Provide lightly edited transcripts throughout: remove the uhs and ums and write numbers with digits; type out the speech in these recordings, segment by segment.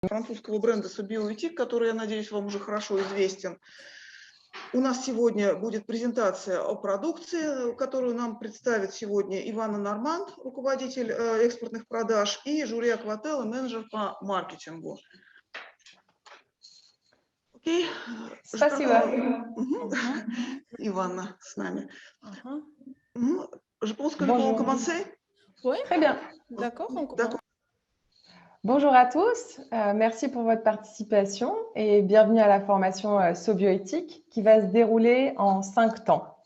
французского бренда Sobiotic, который, я надеюсь, вам уже хорошо известен. У нас сегодня будет презентация о продукции, которую нам представит сегодня Ивана Норманд, руководитель экспортных продаж, и Жюли Аквателло, менеджер по маркетингу. Окей. Спасибо. Ивана с нами. Je pense que nous Bonjour. pouvons commencer. Oui. Très bien. D'accord, on commence. Bonjour à tous, merci pour votre participation et bienvenue à la formation Sobioéthique qui va se dérouler en 5 temps.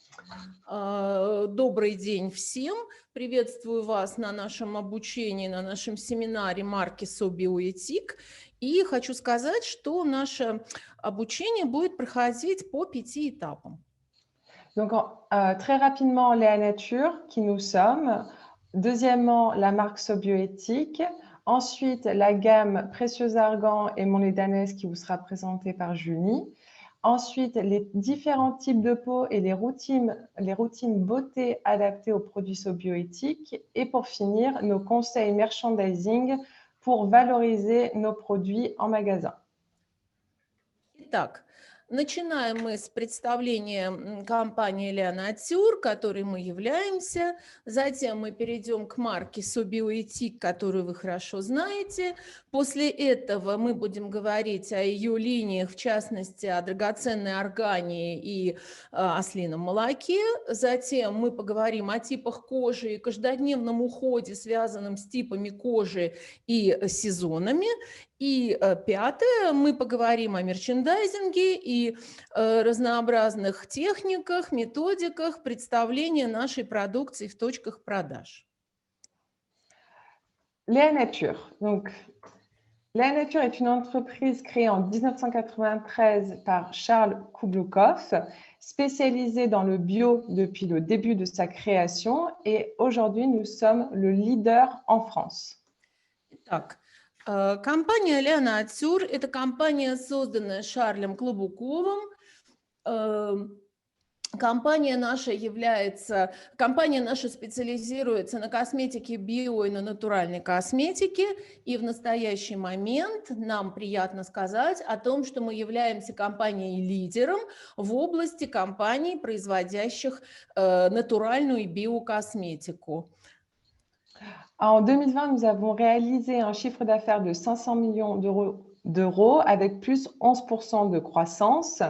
Добрый день всем. Приветствую вас на нашем обучении, на нашем семинаре марки Sobioéthique. И хочу сказать, что наше обучение будет проходить по 5 этапам. Donc, très rapidement, Léa Nature, qui nous sommes. Deuxièmement, la marque Sobioéthique. Ensuite, la gamme Précieux Argan et Mon lait d'ânesse qui vous sera présentée par Julie. Ensuite, les différents types de peau et les routines beauté adaptées aux produits Sobioéthiques. Et pour finir, nos conseils merchandising pour valoriser nos produits en magasin. Итак, начинаем мы с представления компании La Nature, которой мы являемся. Затем мы перейдем к марке Sobioéthique, которую вы хорошо знаете. После этого мы будем говорить о ее линиях, в частности, о драгоценной органе и ослином молоке. Затем мы поговорим о типах кожи и каждодневном уходе, связанном с типами кожи и сезонами. И пятое, мы поговорим о мерчендайзинге и разнообразных техниках, методиках представления нашей продукции в точках продаж. La Nature. Donc, La Nature est une entreprise créée en 1993 par Charles Koubloukoff, spécialisée dans le bio depuis le début de sa création. Et aujourd'hui, nous sommes le leader en France. Итак, компания La Nature – это компания, созданная Шарлем Клобуковым. Компания наша специализируется на косметике био и на натуральной косметике. И в настоящий момент нам приятно сказать о том, что мы являемся компанией-лидером в области компаний, производящих натуральную и биокосметику. En 2020, nous avons réalisé un chiffre d'affaires de 500 millions d'euros avec plus 11% de croissance.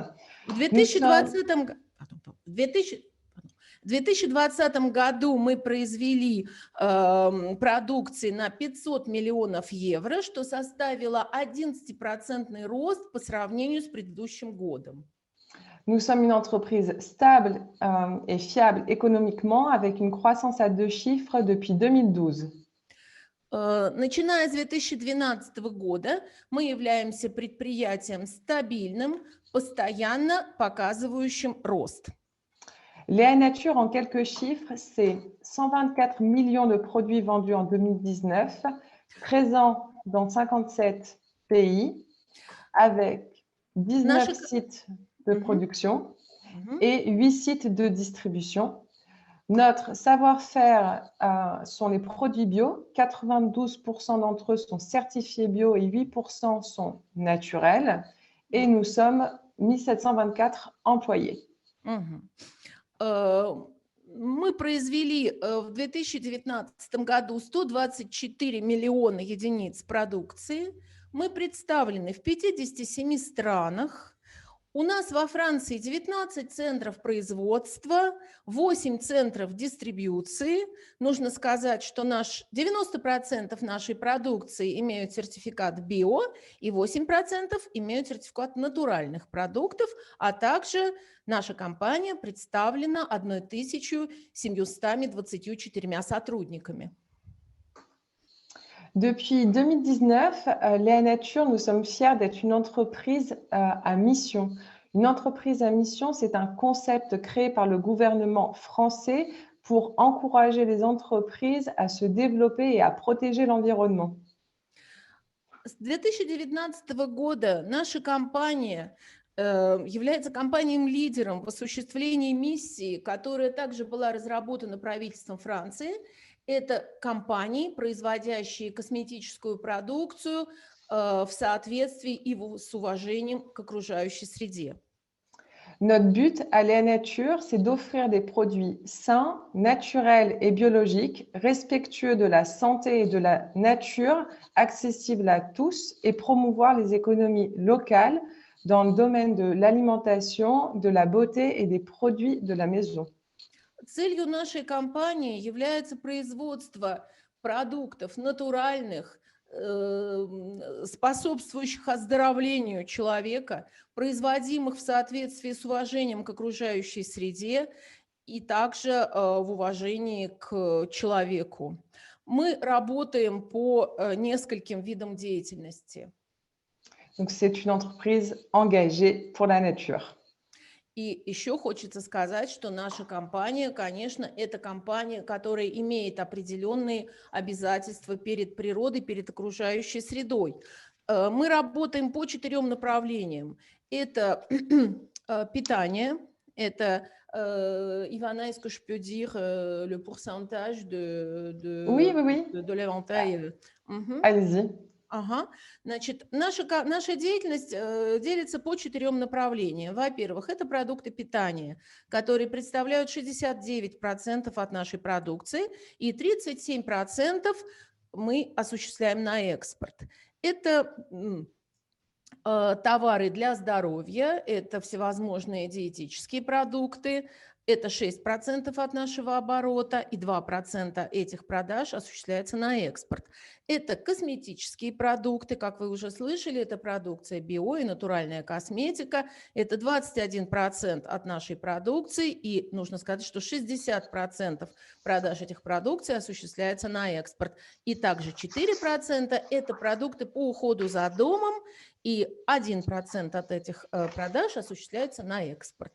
В 2020 году мы произвели продукции на 500 миллионов евро, что составило 11% рост по сравнению с предыдущим годом. Nous sommes une entreprise stable et fiable économiquement avec une croissance à 2 chiffres depuis 2012. Начиная с 2012 года мы являемся предприятием стабильным, постоянно показывающим рост. La Nature, en quelques chiffres, c'est 124 millions de produits vendus en 2019, présents dans 57 pays, avec 19 sites de production et 8 sites de distribution. Notre savoir-faire sont les produits bio. 92% d'entre eux sont certifiés bio et 8% sont naturels. Et nous sommes 1724 employés. Мы произвели в 2019 году 124 миллиона единиц продукции. Мы представлены в 57 странах. У нас во Франции 19 центров производства, 8 центров дистрибьюции. Нужно сказать, что 90% нашей продукции имеют сертификат био и 8% имеют сертификат натуральных продуктов, а также наша компания представлена 1724 сотрудниками. Depuis 2019, La Nature, nous sommes fiers d'être une entreprise à mission. Une entreprise à mission, c'est un concept créé par le gouvernement français pour encourager les entreprises à se développer et à protéger l'environnement. С 2019 года наша компания является компанией-лидером в осуществлении миссии, которая также была разработана правительством Франции. Это компании, производящие косметическую продукцию, в соответствии и с уважением к окружающей среде. Notre but à Léa Nature, c'est d'offrir des produits sains, naturels et biologiques, respectueux de la santé et de la nature, accessibles à tous et promouvoir les économies locales dans le domaine de l'alimentation, de la beauté et des produits de la maison. Целью нашей компании является производство продуктов натуральных, способствующих оздоровлению человека, производимых в соответствии с уважением к окружающей среде и также в уважении к человеку. Мы работаем по нескольким видам деятельности. Donc, c'est une entreprise engagée pour la nature. И еще хочется сказать, что наша компания, конечно, это компания, которая имеет определенные обязательства перед природой, перед окружающей средой. Мы работаем по 4 направлениям. Это питание, это Ivana, est-ce que je peux dire le pourcentage Oui, oui, oui. de l'éventail? Allez-y. Ага. Значит, наша деятельность делится по 4 направлениям. Во-первых, это продукты питания, которые представляют 69% от нашей продукции, и 37% мы осуществляем на экспорт. Это товары для здоровья, это всевозможные диетические продукты, это 6% от нашего оборота, и 2% этих продаж осуществляется на экспорт. Это косметические продукты, как вы уже слышали, это продукция био и натуральная косметика, это 21% от нашей продукции, и нужно сказать, что 60% продаж этих продукций осуществляется на экспорт. И также 4% это продукты по уходу за домом, и 1% от этих продаж осуществляется на экспорт.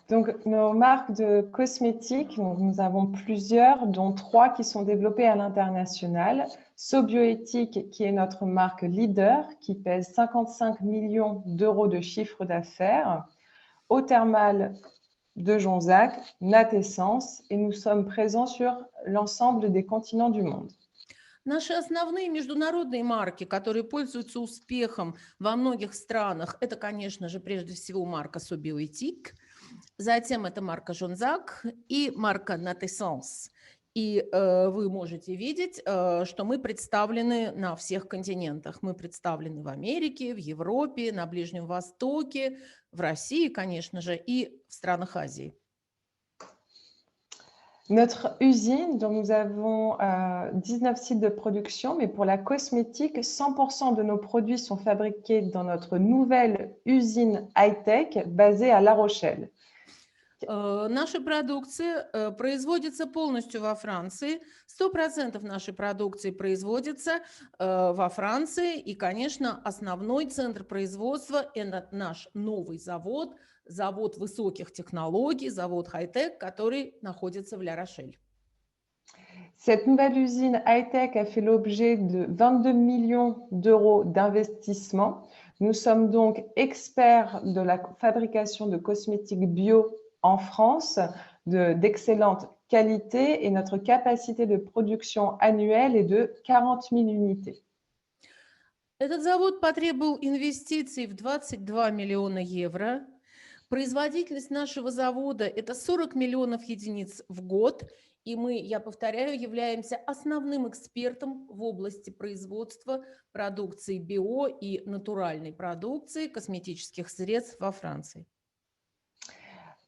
Donc, nos marques de cosmétiques, donc nous avons plusieurs, dont 3 qui sont développées à l'international. Sobioéthique, qui est notre marque leader, qui pèse 55 millions d'euros de chiffre d'affaires. Eau thermale de Jonzac, Natessence, et nous sommes présents sur l'ensemble des continents du monde. Наши основные международные марки, которые пользуются успехом во многих странах, это, конечно же, прежде всего марка Sobioéthique, затем это марка Jonzac и марка Natessence. И вы можете видеть, что мы представлены на всех континентах. Мы представлены в Америке, в Европе, на Ближнем Востоке, в России, конечно же, и в странах Азии. Notre usine, dont nous avons 19 sites de production, mais pour la cosmétique, 100% de nos produits sont fabriqués dans notre nouvelle usine high-tech basée à La Rochelle. Наша продукция производится полностью во Франции. 100% нашей продукции производится во Франции. И, конечно, основной центр производства – это наш новый завод, завод высоких технологий, завод хай-тек, который находится в Ля-Рошель. Cette nouvelle usine high-tech a fait l'objet de 22 millions d'euros d'investissement. Nous sommes donc experts de la fabrication de cosmétiques bio en France, d'excellente qualité, et notre capacité de production annuelle est de 40 000 unités. Этот завод потребовал инвестиций в 22 миллиона евро. Производительность нашего завода – это 40 миллионов единиц в год, и мы, я повторяю, являемся основным экспертом в области производства продукции био и натуральной продукции косметических средств во Франции.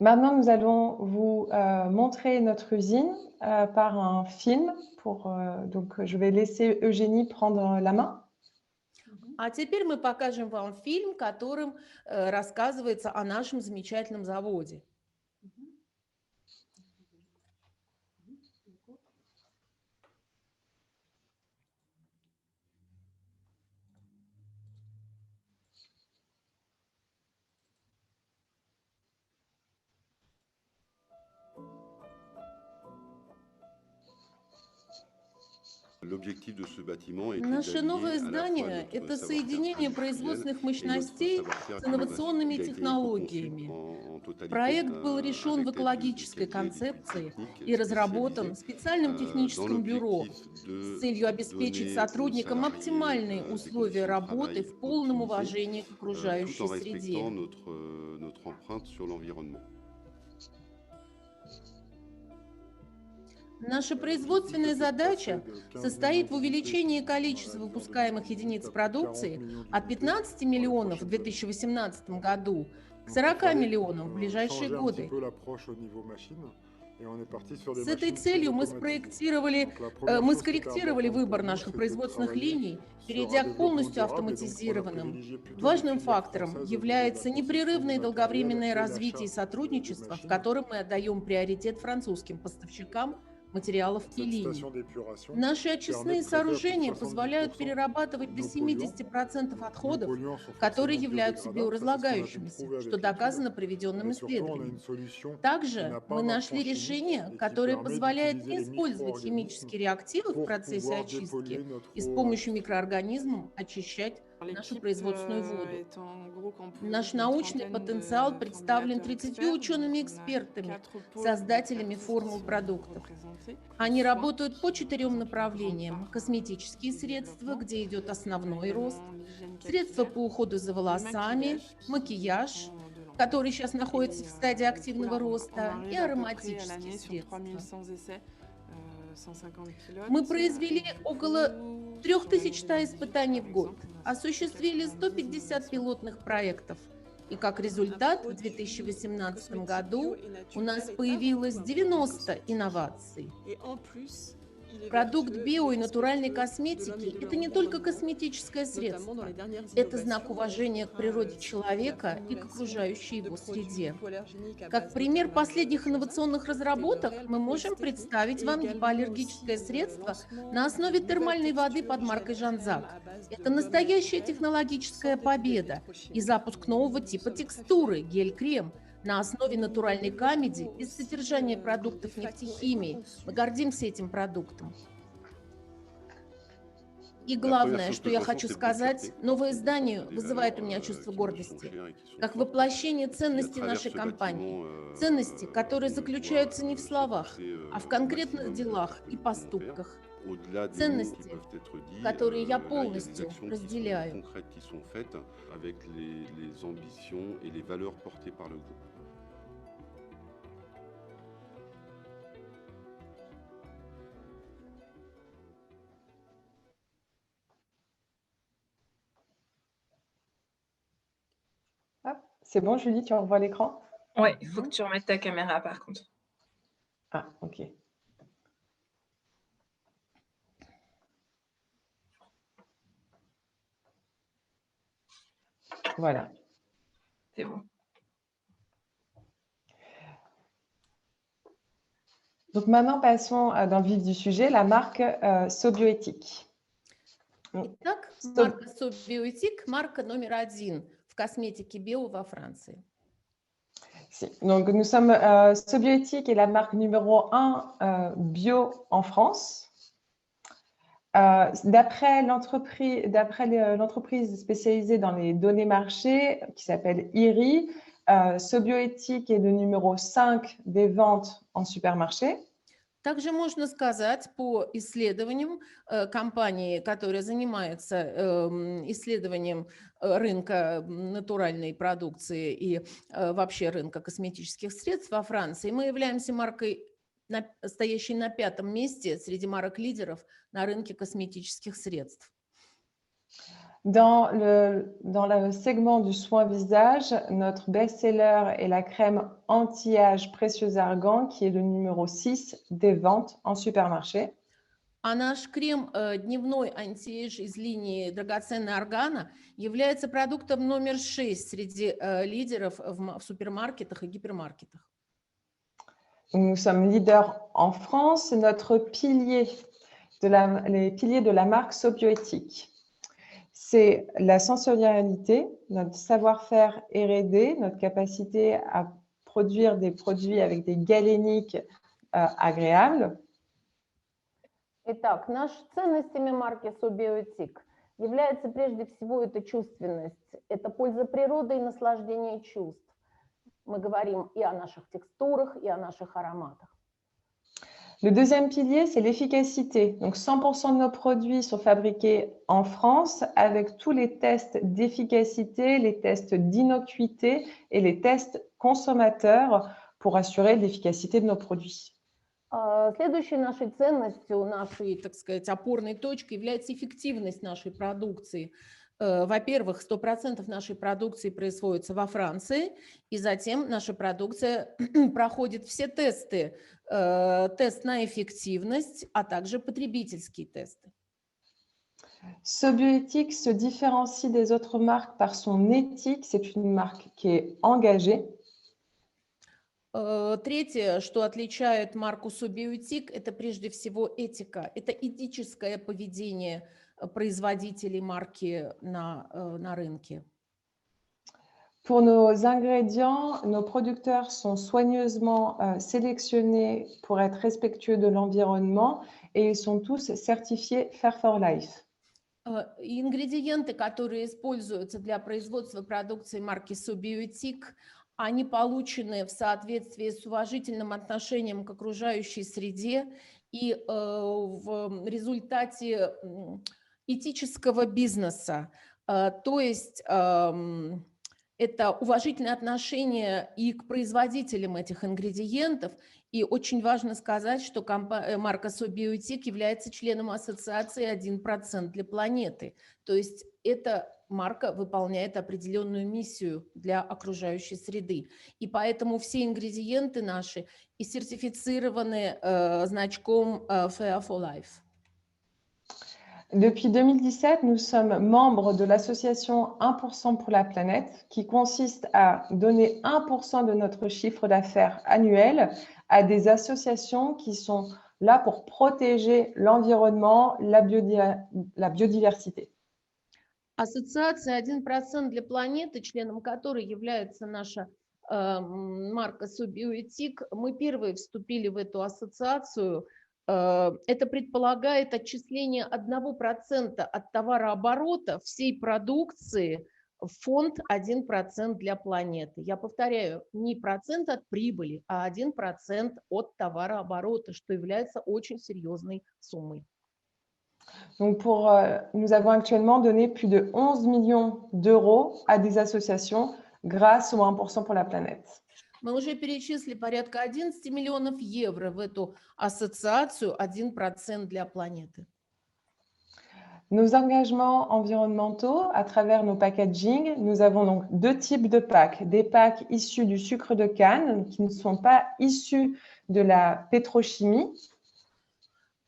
Maintenant, nous allons vous montrer notre usine par un film. Donc, je vais laisser Eugénie prendre la main. А теперь мы покажем вам фильм, которым рассказывается о нашем замечательном заводе. Наше новое здание – это соединение производственных мощностей с инновационными технологиями. Проект был решен в экологической концепции и разработан специальным техническим бюро с целью обеспечить сотрудникам оптимальные условия работы в полном уважении к окружающей среде. Наша производственная задача состоит в увеличении количества выпускаемых единиц продукции от 15 миллионов в 2018 году к 40 миллионам в ближайшие годы. С этой целью мы скорректировали выбор наших производственных линий, перейдя к полностью автоматизированным. Важным фактором является непрерывное и долговременное развитие и сотрудничество, в котором мы отдаем приоритет французским поставщикам материалов и линий. Наши очистные сооружения позволяют перерабатывать до 70% отходов, которые являются биоразлагающимися, что доказано проведенным исследованием. Также мы нашли решение, которое позволяет не использовать химические реактивы в процессе очистки и с помощью микроорганизмов очищать нашу производственную воду. Наш научный потенциал представлен 30 учеными-экспертами, создателями формул продуктов. Они работают по 4 направлениям: косметические средства, где идет основной рост, средства по уходу за волосами, макияж, который сейчас находится в стадии активного роста, и ароматические средства. Мы произвели около 3100 испытаний в год, осуществили 150 пилотных проектов. И как результат, в 2018 году у нас появилось 90 инноваций. Продукт био и натуральной косметики – это не только косметическое средство, это знак уважения к природе человека и к окружающей его среде. Как пример последних инновационных разработок мы можем представить вам гипоаллергическое средство на основе термальной воды под маркой Жанзак. Это настоящая технологическая победа и запуск нового типа текстуры – гель-крем на основе натуральной камеди без содержания продуктов нефтехимии. Мы гордимся этим продуктом. И главное, что я хочу сказать, новое издание вызывает у меня чувство гордости, как воплощение ценностей нашей компании. Ценности, которые заключаются не в словах, а в конкретных делах и поступках. Ценности, которые я полностью разделяю. C'est bon, Julie, tu envoies l'écran? Ouais, il faut que tu remettes ta caméra par contre. Ah, ok. Voilà. C'est bon. Donc maintenant, passons dans le vif du sujet, la marque Sobioéthique. Итак, марка Sobioéthique, marque номер 1 в косметике био во Франции. Donc, nous sommes Sobioéthique est la marque numéro 1 bio en France. D'après l'entreprise spécialisée dans les données marchés qui s'appelle IRI, Sobioéthique est le numéro 5 des ventes en supermarché. Также можно сказать по исследованиям компании, которая занимается исследованием рынка натуральной продукции и вообще рынка косметических средств во Франции, мы являемся маркой, стоящей на 5-м месте среди марок-лидеров на рынке косметических средств. Dans le segment du soin visage, notre best-seller est la crème anti-âge Précieux Argan, qui est le numéro 6 des ventes en supermarché. А наш крем дневной антиэйдж из линии драгоценная органа является продуктом номер 6 среди лидеров в супермаркетах и гипермаркетах. Nous sommes leaders en France. Notre pilier les piliers de la marque Sobioéthique, c'est la sensorialité, notre savoir-faire R&D, notre capacité à produire des produits avec des galéniques agréables. Итак, наши ценностями марки Sobioéthique является прежде всего это чувственность, это польза природы и наслаждение чувств. мы говорим и о наших текстурах, и о наших ароматах. Le deuxième pilier, c'est l'efficacité. Donc 100% de nos produits sont fabriqués en France avec tous les tests d'efficacité, les tests d'innocuité et les tests consommateurs pour assurer l'efficacité de nos produits. Следующей нашей ценностью, Нашей, так сказать, опорной точкой является эффективность нашей продукции. Во-первых, 100% нашей продукции производится во Франции, и затем наша продукция проходит все тесты, тест на эффективность, а также потребительские тесты. Sobioéthique se différencie des autres marques par son éthique. C'est une marque qui est engagée. Третье, что отличает марку Sobiotic, это прежде всего этика. Это этическое поведение производителей марки на рынке. Pour nos ingrédients, nos producteurs sont soigneusement sélectionnés pour être respectueux de l'environnement et ils sont tous certifiés Fair for Life. Ингредиенты, которые используются для производства продукции марки Sobiotic, они получены в соответствии с уважительным отношением к окружающей среде и в результате этического бизнеса. То есть это уважительное отношение и к производителям этих ингредиентов. И очень важно сказать, что марка Sobiotic является членом ассоциации 1% для планеты. То есть эта марка выполняет определенную миссию для окружающей среды. И поэтому все ингредиенты наши и сертифицированы значком Fair for Life. Depuis 2017, nous sommes membres de l'association 1% pour la planète, qui consiste à donner 1% de notre chiffre d'affaires annuel à des associations qui sont là pour protéger l'environnement, la biodiversité. Ассоциация 1% для планеты, членом которой является наша марка Sobiotic, мы первые вступили в эту ассоциацию. Это предполагает отчисление 1% от товарооборота всей продукции в фонд 1% для планеты. Я повторяю, не процент от прибыли, а 1% от товарооборота, что является очень серьезной суммой. Donc nous avons actuellement donné plus de 11 millions d'euros à des associations grâce au 1% pour la planète. Мы уже перечислили порядка 11 миллионов евро в эту ассоциацию 1% для планеты. Nos engagements environnementaux à travers nos packaging, nous avons donc deux types de packs. Des packs issus du sucre de canne qui ne sont pas issus de la pétrochimie.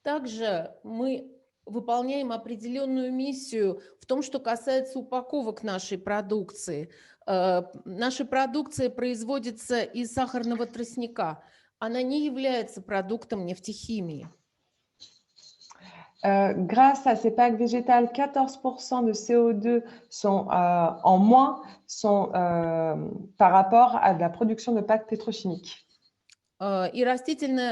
Также мы выполняем определенную миссию в том, что касается упаковок нашей продукции. Наша продукция производится из сахарного тростника. Она не является продуктом нефтехимии. Grâce à ces packs végétales, 14% de CO2 sont en moins par rapport à la production de packs pétrochimiques. И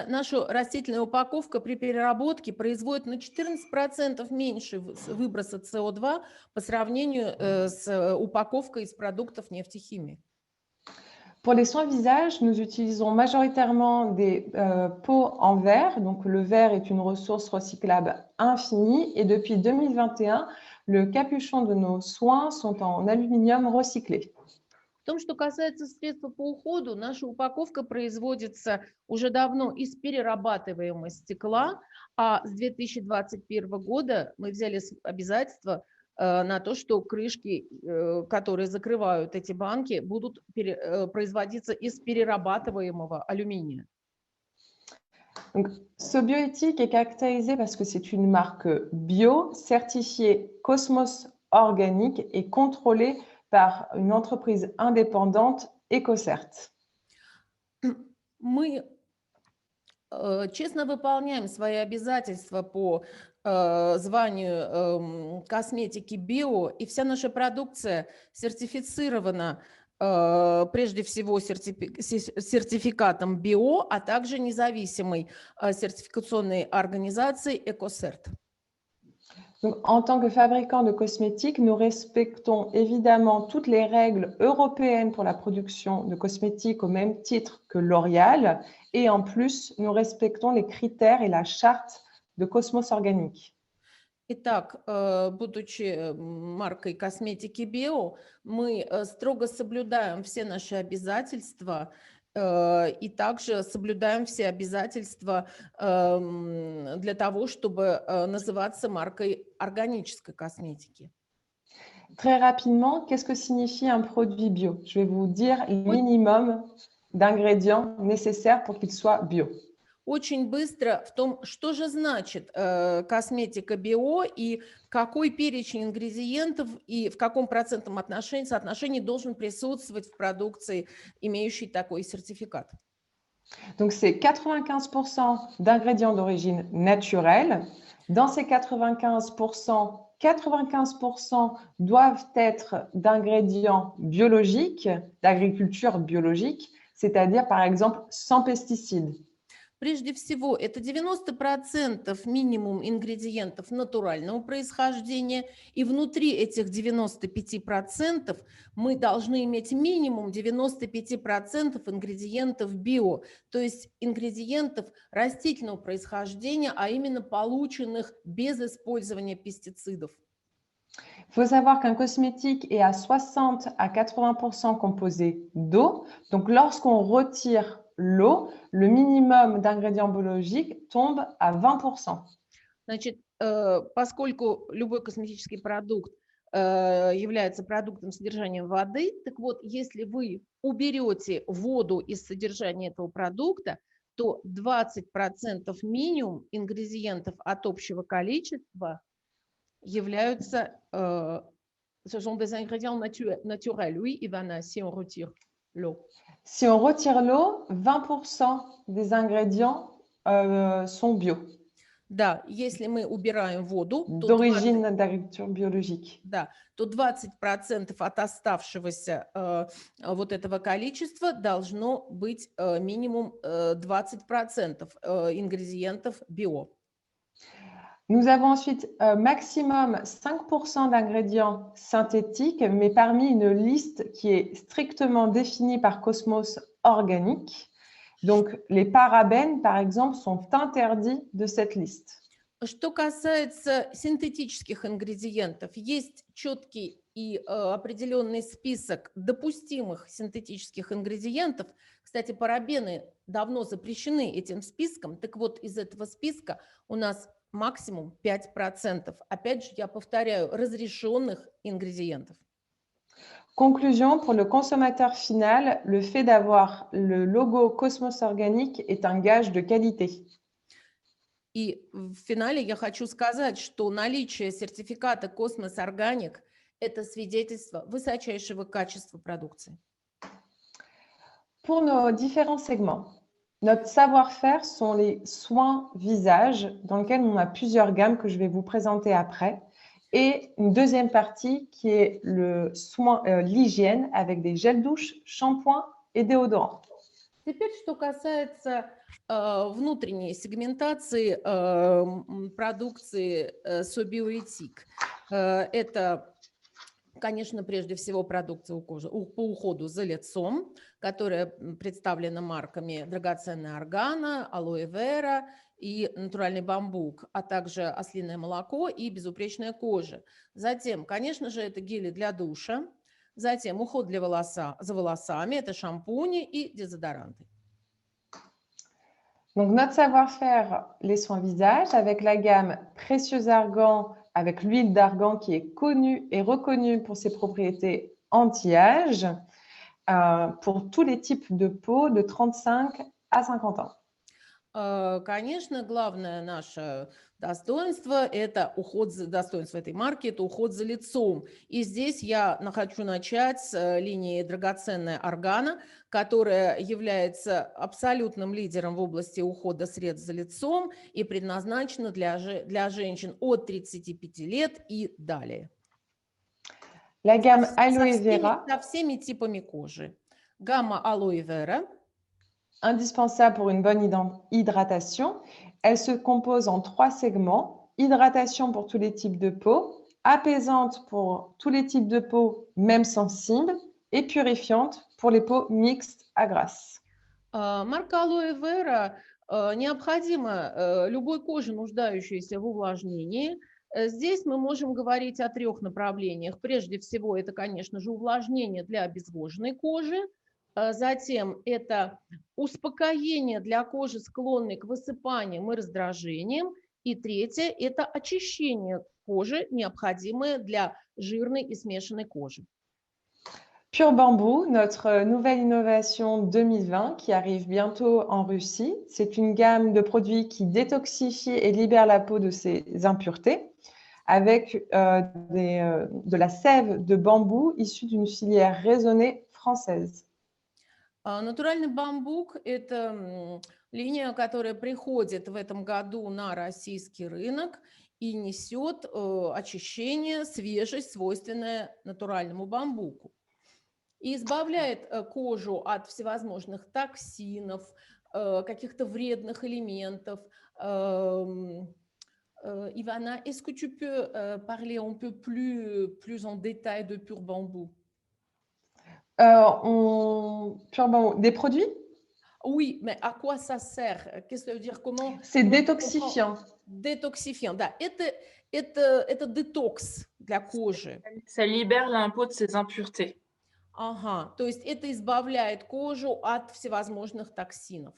наша растительная упаковка при переработке производит на 14% меньше выброса СО2 по сравнению с упаковкой из продуктов нефтехимии. Pour les soins visage, nous utilisons majoritairement des pots en verre. Donc, le verre est une ressource recyclable infinie. Et depuis 2021, le capuchon de nos soins sont en aluminium recyclé. В том, что касается средств по уходу, наша упаковка производится уже давно из перерабатываемого стекла, а с 2021 года мы взяли обязательство на то, что крышки, которые закрывают эти банки, будут производиться из перерабатываемого алюминия. Sobiotic est caractérisé parce que c'est une marque bio, certifiée Cosmos Organique et contrôlée par une entreprise indépendante, EcoCert. Мы честно выполняем свои обязательства по званию косметики био, и вся наша продукция сертифицирована прежде всего сертификатом био, а также независимой сертификационной организацией EcoCert. Donc, en tant que fabricant de cosmétiques, nous respectons évidemment toutes les règles européennes pour la production de cosmétiques au même titre que L'Oréal. Et en plus, nous respectons les critères et la charte de Cosmos Organique. Итак, будучи маркой косметики Био, мы строго соблюдаем все наши обязательства и также соблюдаем все обязательства для того, чтобы называться маркой органической косметики. Très rapidement, qu'est-ce que signifie un produit bio? Je vais vous dire le minimum d'ingrédients nécessaires pour qu'il soit bio. Очень быстро в том, что же значит косметика био и какой перечень ингредиентов и в каком процентном соотношении должен присутствовать в продукции, имеющей такой сертификат. Donc, c'est 95% d'ingrédients d'origine naturelle. Dans ces 95%, 95% doivent être d'ingrédients biologiques, d'agriculture biologique, c'est-à-dire par exemple sans pesticides. Прежде всего, это 90% минимум ингредиентов натурального происхождения, и внутри этих 95% мы должны иметь минимум 95% ингредиентов био, то есть ингредиентов растительного происхождения, а именно полученных без использования пестицидов. Il faut savoir qu'un cosmétique est à 60 à 80% composé d'eau. Donc, lorsqu'on retire l'eau, le minimum d'ingrédients biologiques tombe à 20%. Значит, поскольку любой косметический продукт является продуктом с содержанием воды, так вот, если вы уберете воду из содержания этого продукта, то 20% минимум ингредиентов от общего количества являются, ce sont des ingrédients naturels. Oui, Ivana, si on retire l'eau. Si on retire l'eau, 20% des ingrédients sont bio. Да, если мы убираем воду, d'origine d'agriculture biologique. Да, то 20% от оставшегося вот этого количества должно быть минимум 20% ингредиентов био. Nous avons ensuite maximum 5% d'ingrédients synthétiques, mais parmi une liste qui est strictement définie par Cosmos Organique. Donc, les parabènes, par exemple, sont interdits de cette liste. Что касается синтетических ингредиентов, есть четкий и определенный список допустимых синтетических ингредиентов. Кстати, парабены давно запрещены этим списком. Так вот, из этого списка у нас максимум 5%. Опять же, я повторяю, разрешенных ингредиентов. Conclusion, pour le consommateur final, le fait d'avoir le logo Cosmos Organique est un gage de qualité. И в финале я хочу сказать, что наличие сертификата Cosmos Organic – это свидетельство высочайшего качества продукции. Pour nos différents segments, notre savoir-faire sont les soins visage, dans lesquels on a plusieurs gammes que je vais vous présenter après, et une deuxième partie qui est le soin, l'hygiène avec des gels douche, shampoings et déodorants. Теперь, что касается внутренней сегментации продукции Sobioetic. Это, конечно, прежде всего продукция по уходу за лицом, которая представлена марками «Драгоценная органа», «Алоэ вера» и «Натуральный бамбук», а также «Ослиное молоко» и «Безупречная кожа». Затем, конечно же, это гели для душа. Затем уход за волосами, это шампуни и дезодоранты. Donc, notre savoir-faire, les soins visage, avec la gamme Précieux Argan, avec l'huile d'argan qui est connue et reconnue pour ses propriétés anti-âge, pour tous les types de peau de 35 à 50 ans. Конечно, главное наше достоинство – это достоинство этой марки – это уход за лицом. И здесь я хочу начать с линии «Драгоценная органа», которая является абсолютным лидером в области ухода средств за лицом и предназначена для женщин от 35 лет и далее. La gamme Aloe Vera. Со всеми типами кожи. Гамма Aloe Vera. Indispensable pour une bonne hydratation. Elle se compose en 3 segments. hydratation pour tous les types de peau, apaisante pour tous les types de peau, même sensibles, et purifiante pour les peaux mixtes à grasse. Марка Алоэ Вера необходима любой коже, нуждающейся в увлажнении. Здесь мы можем говорить о 3 направлениях. Прежде всего, это, конечно же, увлажнение для обезвоженной кожи. Затем это успокоение для кожи, склонной к высыпаниям и раздражениям. И третье – это очищение кожи, необходимое для жирной и смешанной кожи. Pure Bamboo, notre nouvelle innovation 2020 qui arrive bientôt en Russie. C'est une gamme de produits qui détoxifie et libère la peau de ses impuretés avec de la sève de bambou issue d'une filière raisonnée française. Натуральный бамбук – это линия, которая приходит в этом году на российский рынок и несет очищение, свежесть, свойственная натуральному бамбуку. И избавляет кожу от всевозможных токсинов, каких-то вредных элементов. Ivana, est-ce que tu peux parler un peu plus en détail de Pure Bamboo? Pure Bamboo, des produits? Oui, mais à quoi ça sert? Qu'est-ce que ça veut dire? Comment? C'est détoxifiant. Détoxifiant, да. Это детокс для кожи. Ça libère la peau de ses impuretés. Ага, то есть это избавляет кожу от всевозможных токсинов.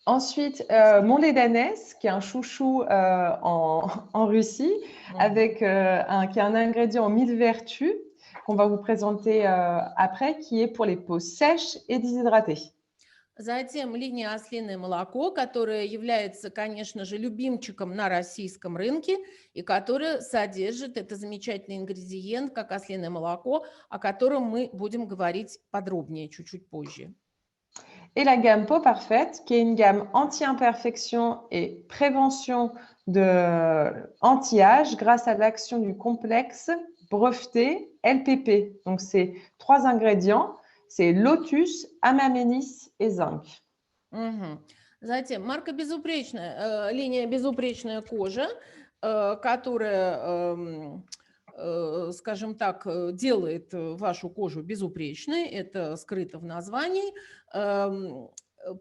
Ensuite, mon lait d'ânesse, qui est un chouchou en Russie, avec qui est un ingrédient en 1000 vertus qu'on va vous présenter après, qui est pour les peaux sèches et déshydratées. Затем линия ослиное молоко, которое является, конечно же, любимчиком на российском рынке и которое sodержит это замечательный ингредиент, как ослиное молоко, о котором мы будем говорить подробнее чуть-чуть позже. Et la gamme Peau Parfaite, qui est une gamme anti-imperfection et prévention de anti-âge grâce à l'action du complexe breveté LPP. Donc, c'est 3 ingrédients. C'est lotus, amamélis et zinc. Затем марка безупречная, линия безупречная кожа, которая, скажем так, делает вашу кожу безупречной. Это скрыто в названии.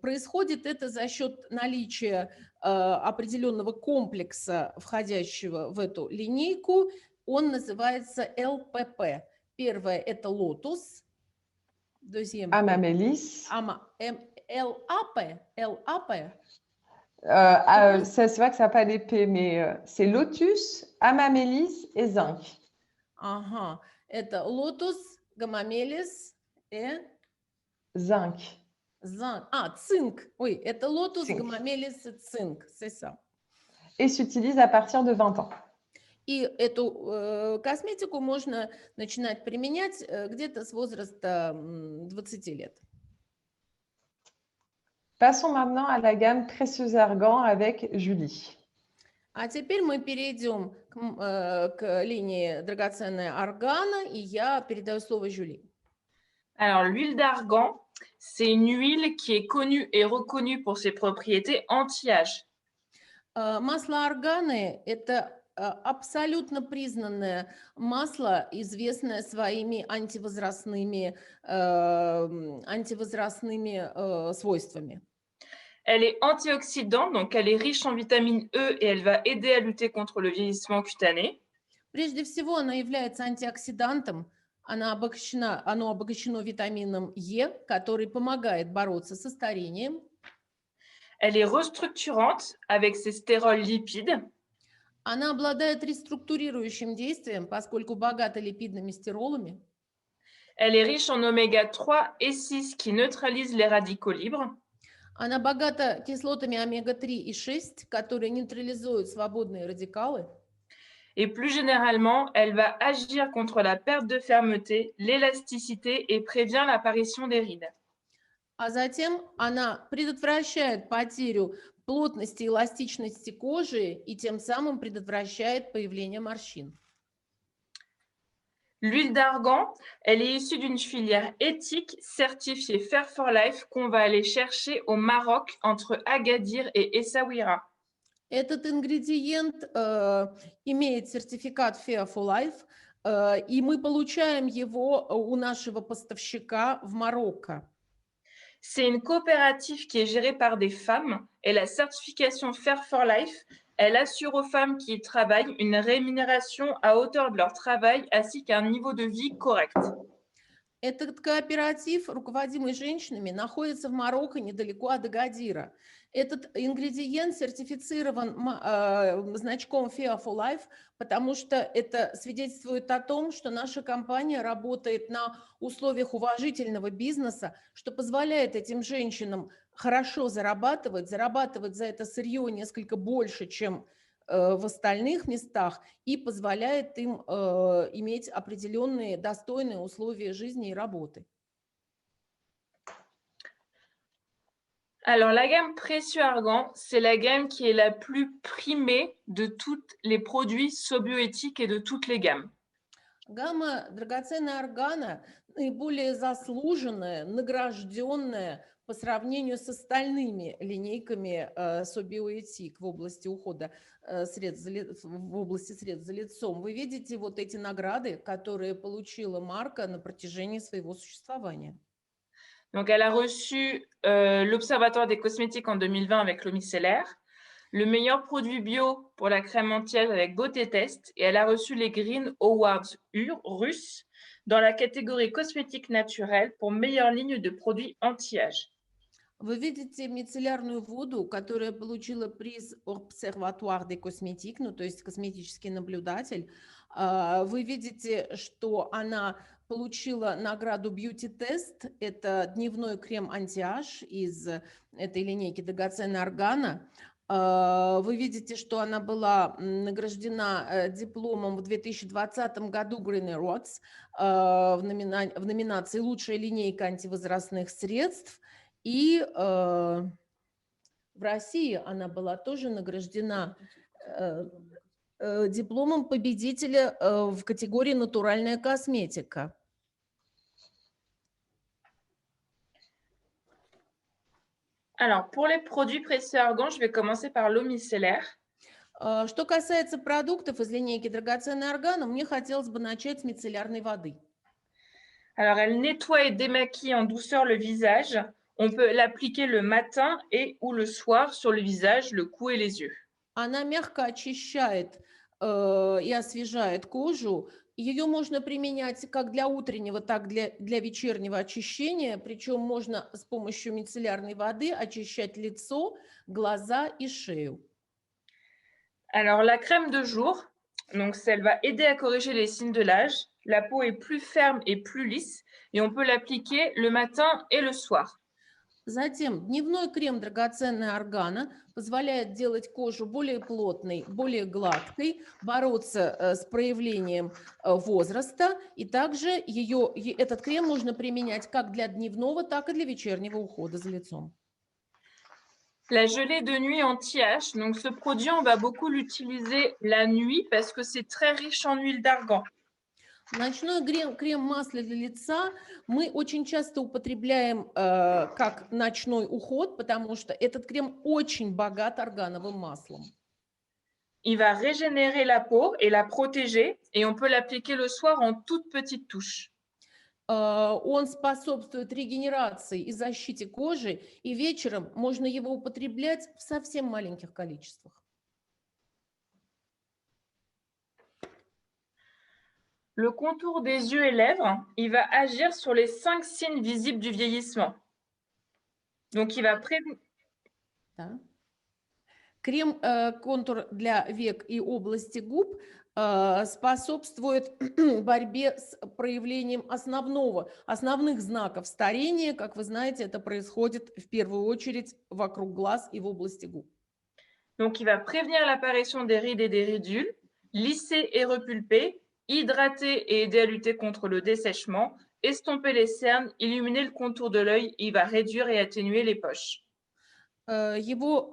Происходит это за счет наличия определенного комплекса, входящего в эту линейку. Он называется ЛПП. Первое – это лотус. Amamélis. LAP. C'est vrai que ça n'a pas d'épée, mais c'est lotus, amamélis et zinc. Ага, это лотус, гамамелис и... Zinc. Цинк. Ой, это лотус, гамамелис и цинк, c'est ça. Et s'utilise à partir de 20 ans. И эту косметику можно начинать применять где-то с возраста 20 лет. Passons maintenant à la gamme Précieux Argan avec Julie. А теперь мы перейдем к линии драгоценная органа, и я передаю слово Julie. Alors, l'huile d'argan, c'est une huile qui est connue et reconnue pour ses propriétés anti-âge. Масло органы – это абсолютно признанное масло, известное своими антивозрастными свойствами. Elle est antioxydante, donc elle est riche en vitamine E et elle va aider à lutter contre le vieillissement cutané. Прежде всего, она является антиоксидантом. Оно обогащено витамином Е, который помогает бороться со старением. Elle est restructurante avec ses stérols lipides. Она обладает реструктурирующим действием, поскольку богата липидными стиролами. Elle est riche en oméga 3 et 6 qui neutralisent les radicaux libres. Она богата кислотами омега-3 и 6, которые нейтрализуют свободные радикалы. Et plus généralement, elle va agir contre la perte de fermeté, l'élasticité et prévient l'apparition des rides. А затем она предотвращает потерю плотности и эластичности кожи и тем самым предотвращает появление морщин. L'huile d'argan, elle est issue d'une filière éthique certifiée Fair for Life qu'on va aller chercher au Maroc entre Agadir et Essaouira. Этот ингредиент имеет сертификат Fair for Life, и мы получаем его у нашего поставщика в Марокко. C'est une coopérative qui est gérée par des femmes et la certification Fair for Life, elle assure aux femmes qui y travaillent une rémunération à hauteur de leur travail ainsi qu'un niveau de vie correct. Этот кооператив, руководимый женщинами, находится в Марокко, недалеко от Агадира. Этот ингредиент сертифицирован значком Fair for Life, потому что это свидетельствует о том, что наша компания работает на условиях уважительного бизнеса, что позволяет этим женщинам хорошо зарабатывать за это сырье несколько больше, чем в остальных местах, и позволяет им иметь определенные достойные условия жизни и работы. Alors, la gamme Précieux Argan, c'est la gamme qui est la plus primée de tous les produits sobioéthiques et de toutes les gammes. Гамма драгоценная органа наиболее заслуженная, награжденная по сравнению с остальными линейками Sobioethic в области ухода в области средств за лицом. Вы видите вот эти награды, которые получила марка на протяжении своего существования. Donc, elle a reçu l'Observatoire des cosmétiques en 2020 avec l'eau micellaire, le meilleur produit bio pour la crème anti-âge avec Beauté Test, et elle a reçu les Green Awards russes dans la catégorie cosmétique naturelle pour meilleure ligne de produits anti-âge. Вы видите мицеллярную воду, которая получила приз Observatoire des Cosmétiques, ну, то есть косметический наблюдатель. Вы видите, что она получила награду Beauty Test. Это дневной крем антиаж из этой линейки драгоценная органа. Вы видите, что она была награждена дипломом в 2020 году Green Awards в номинации «Лучшая линейка антивозрастных средств». И в России она была тоже награждена дипломом победителя в категории «Натуральная косметика». Alors, pour les produits Précieux Argan, je vais commencer par l'eau micellaire. Что касается продуктов из линейки драгоценный орган, мне хотелось бы начать с мицеллярной воды. Alors, elle nettoie et démaquille en douceur le visage. On peut l'appliquer le matin et ou le soir sur le visage, le cou et les yeux. Она мягко очищает и освежает кожу. Ее можно применять как для утреннего, так и для вечернего очищения. Причем можно с помощью мицеллярной воды очищать лицо, глаза и шею. Alors, la crème de jour, donc elle va aider à corriger les signes de l'âge. La peau est plus ferme et plus lisse et on peut l'appliquer le matin et le soir. Затем дневной крем драгоценная органа позволяет делать кожу более плотной, более гладкой, бороться с проявлением возраста. И также этот крем можно применять как для дневного, так и для вечернего ухода за лицом. La gelée de nuit anti-âge, donc ce produit, on va beaucoup l'utiliser la nuit parce que c'est très riche en huile d'argan. Ночной крем-масло для лица мы очень часто употребляем как ночной уход, потому что этот крем очень богат органовым маслом. Il va régénérer la peau et la protéger et on peut l'appliquer le soir en toutes petites touches. Он способствует регенерации и защите кожи, и вечером можно его употреблять в совсем маленьких количествах. Le contour des yeux et lèvres, il va agir sur les 5 signes visibles du vieillissement. Donc, il va prévenir... Да. Крем-контур для век и области губ способствует борьбе с проявлением основных знаков старения. Как вы знаете, это происходит в первую очередь вокруг глаз и в области губ. Donc, il va prévenir l'apparition des rides et des ridules, lisser et repulper, hydrater et aider à lutter contre le dessèchement, estomper les cernes, illuminer le contour de l'œil, il va réduire et atténuer les poches. Его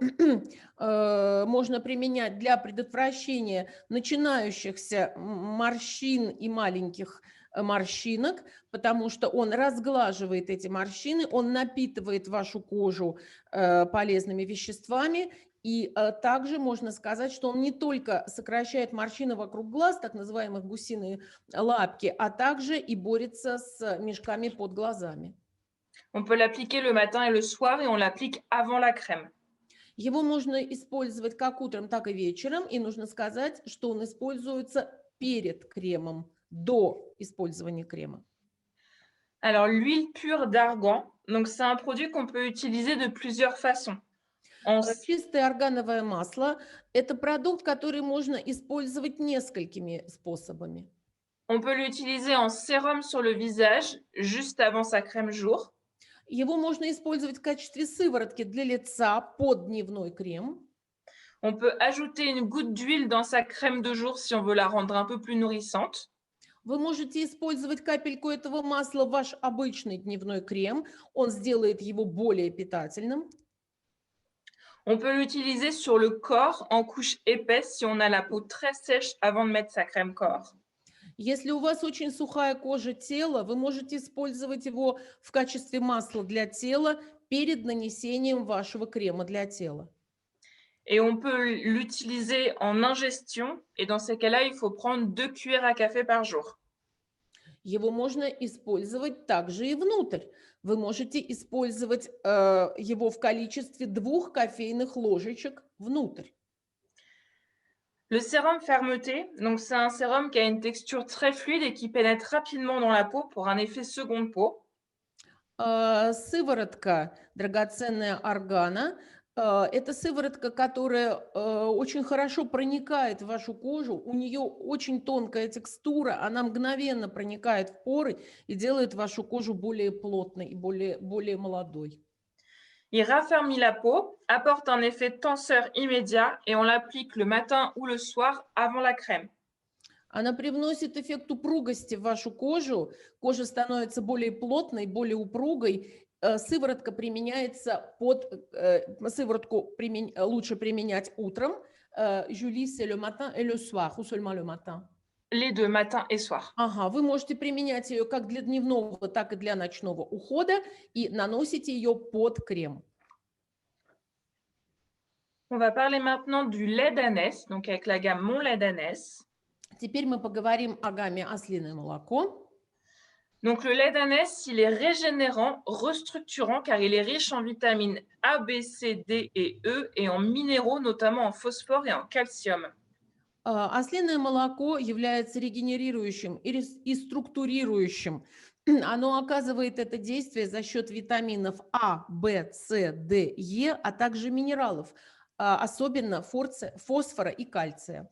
можно применять для предотвращения начинающихся морщин и маленьких морщинок, потому что он разглаживает эти морщины, он напитывает вашу кожу полезными веществами И также можно сказать, что он не только сокращает морщины вокруг глаз, так называемых гусиные лапки, а также и борется с мешками под глазами. On peut l'appliquer le matin et le soir et on l'applique avant la crème. Его можно использовать как утром, так и вечером, и нужно сказать, что он используется перед кремом, до использования крема. Alors, l'huile pure d'argan, donc c'est un produit qu'on peut utiliser de plusieurs façons. Чистое органовое масло – это продукт, который можно использовать несколькими способами. On peut l'utiliser en sérum sur le visage juste avant sa crème jour. Его можно использовать в качестве сыворотки для лица под дневной крем. On peut ajouter une goutte d'huile dans sa crème de jour si on veut la rendre un peu plus nourrissante. Вы можете использовать капельку этого масла в ваш обычный дневной крем. Он сделает его более питательным. On peut l'utiliser sur le corps en couche épaisse si on a la peau très sèche avant de mettre sa crème corps. Если у вас очень сухая кожа тела, вы можете использовать его в качестве масла для тела перед нанесением вашего крема для тела. Et on peut l'utiliser en ingestion. Et dans ces cas-là, il faut prendre 2 cuillères à café par jour. Его можно использовать также и внутрь. Вы можете использовать его в количестве 2 кофейных ложечек внутрь. Le sérum fermeté, donc c'est un sérum qui a une texture très fluide et qui pénètre rapidement dans la peau pour un effet seconde peau. Сыворотка драгоценная органа – это сыворотка, которая очень хорошо проникает в вашу кожу. У нее очень тонкая текстура, она мгновенно проникает в поры и делает вашу кожу более плотной и более молодой. Il raffermit la peau, apporte un effet tenseur immédiat et on l'applique le matin ou le soir avant la crème. Она привносит эффект упругости в вашу кожу. Кожа становится более плотной, более упругой. Сыворотка применяется сыворотку лучше применять утром. Julie, c'est le matin et le soir, ou seulement le matin? Les deux, matin et soir. Ага, вы можете применять ее как для дневного, так и для ночного ухода и наносите ее под крем. On va parler maintenant du lait d'ânesse, donc avec la gamme Mon lait d'ânesse. Теперь мы поговорим о гамме ослиное молоко. Donc le lait d'ânesse, il est régénérant, restructurant car il est riche en vitamines A, B, C, D et E et en minéraux, notamment en phosphore et en calcium. Ослиное молоко является регенерирующим и структурирующим. Оно оказывает это действие за счет витаминов А, В, С, Д, Е, а также минералов, особенно фосфора и кальция.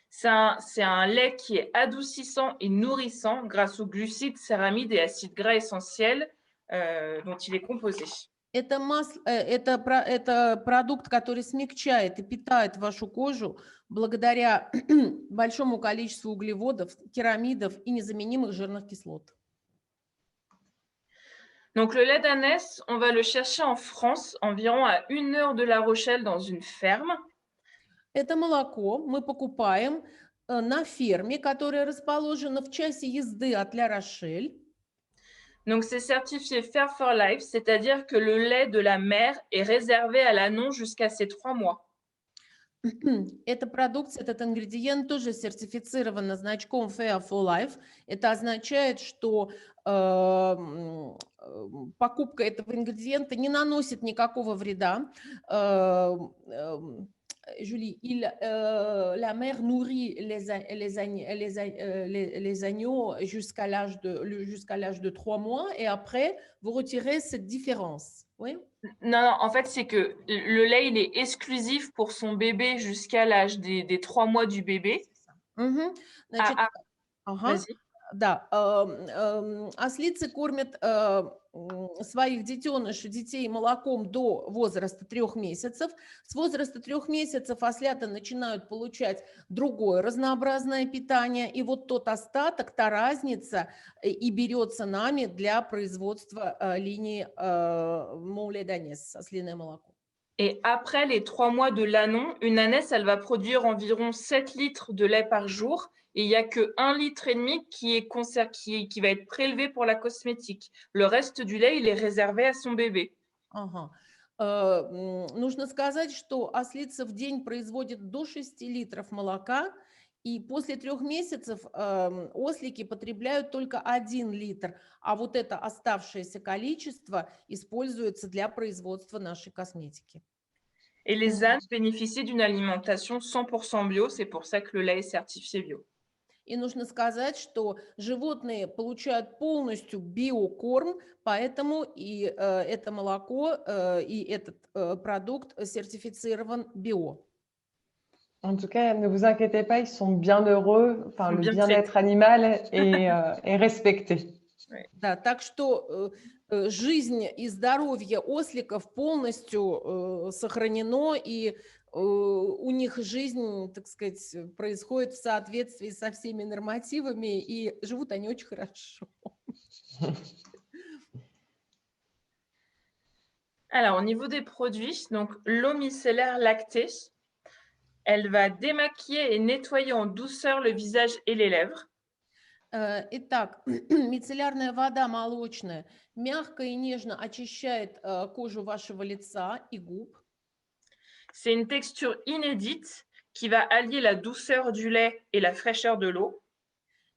C'est un lait qui est adoucissant et nourrissant grâce aux glucides, céramides et acides gras essentiels dont il est composé. Это продукт, который смягчает и питает вашу кожу благодаря большому количеству углеводов, керамидов и незаменимых жирных кислот. Donc le lait d'ânesse, on va le chercher en France, environ à 1 heure de La Rochelle dans une ferme. Это молоко мы покупаем на ферме, которая расположена в часе езды от Ля-Рошель. Donc c'est certifié Fair for Life, c'est-à-dire que le lait de la mère est réservé à l'ânon jusqu'à ses 3 mois. Эта продукция, этот ингредиент тоже сертифицирован значком Fair for Life. Это означает, что покупка этого ингредиента не наносит никакого вреда. Julie, la mère nourrit les agneaux jusqu'à l'âge de 3 mois et après, vous retirez cette différence. Oui? Non, en fait, c'est que le lait, il est exclusif pour son bébé jusqu'à l'âge des 3 mois du bébé. Значит, Vas-y. Да, ослицы кормят своих детей молоком до возраста 3 месяцев. С возраста 3 месяцев ослята начинают получать другое разнообразное питание. И вот тот остаток, та разница и берется нами для производства линии Mon lait d'ânesse, ослиное молоко. Et après les 3 mois de l'ânon, une ânesse, elle va produire environ 7 litres de lait par jour. Et il n'y a que 1,5 litre qui va être prélevé pour la cosmétique. Le reste du lait, il est réservé à son bébé. Нужно сказать, что ослица в день производит до 6 литров молока, и после 3 месяцев ослики потребляют только 1 литр, а вот это оставшееся количество используется для производства нашей косметики. Et les ânes bénéficient d'une alimentation 100% bio, c'est pour ça que le lait est certifié bio. И нужно сказать, что животные получают полностью биокорм, поэтому и это молоко, и этот продукт сертифицирован био. En tout cas, ne vous inquiétez pas, ils sont bien heureux. Enfin, Ils sont le bien bien-être animal est respecté. Да, так что жизнь и здоровье осликов полностью сохранено, и у них жизнь, так сказать, происходит в соответствии со всеми нормативами, и живут они очень хорошо. Alors, au niveau des produits, donc l'eau micellaire lactée, elle va démaquiller et nettoyer en douceur le visage et les lèvres. Итак, мицеллярная вода молочная мягко и нежно очищает кожу вашего лица и губ. C'est une texture inédite qui va allier la douceur du lait et la fraîcheur de l'eau.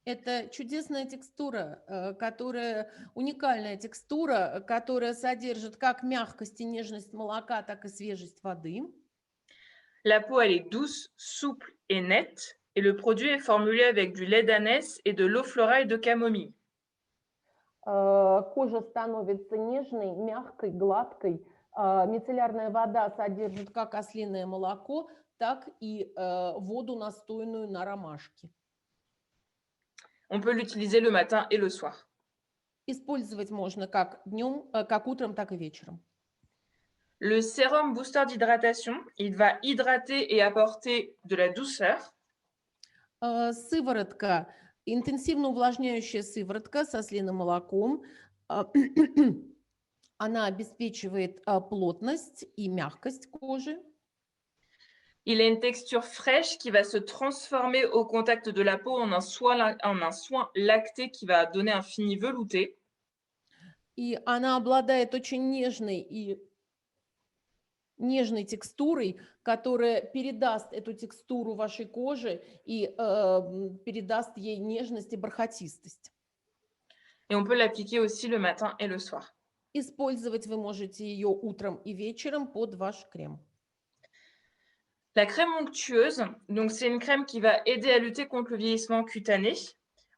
Это чудесная текстура, уникальная текстура, которая содержит как мягкость и нежность молока, так и свежесть воды. La peau, elle est douce, souple et nette. Et le produit est formulé avec du lait d'ânesse et de l'eau florale de camomille. Кожа становится нежной, мягкой, гладкой. Мицеллярная вода Содержит как ослиное молоко, так и воду, настойную на ромашке. On peut l'utiliser le matin et le soir. Использовать можно как днем, как утром, так и вечером. Le sérum booster d'hydratation, il va hydrater et apporter de la douceur. Сыворотка, интенсивно увлажняющая сыворотка с ослиным молоком, она обеспечивает плотность и мягкость кожи. Il a une texture fraîche qui va se transformer au contact de la peau en un soin lacté qui va donner un fini velouté. И она обладает очень нежной текстурой, которая передаст эту текстуру вашей коже и передаст ей нежность и бархатистость. Et on peut l'appliquer aussi le matin et le soir. Использовать вы можете ее утром и вечером под ваш крем. La crème onctueuse, donc c'est une crème qui va aider à lutter contre le vieillissement cutané.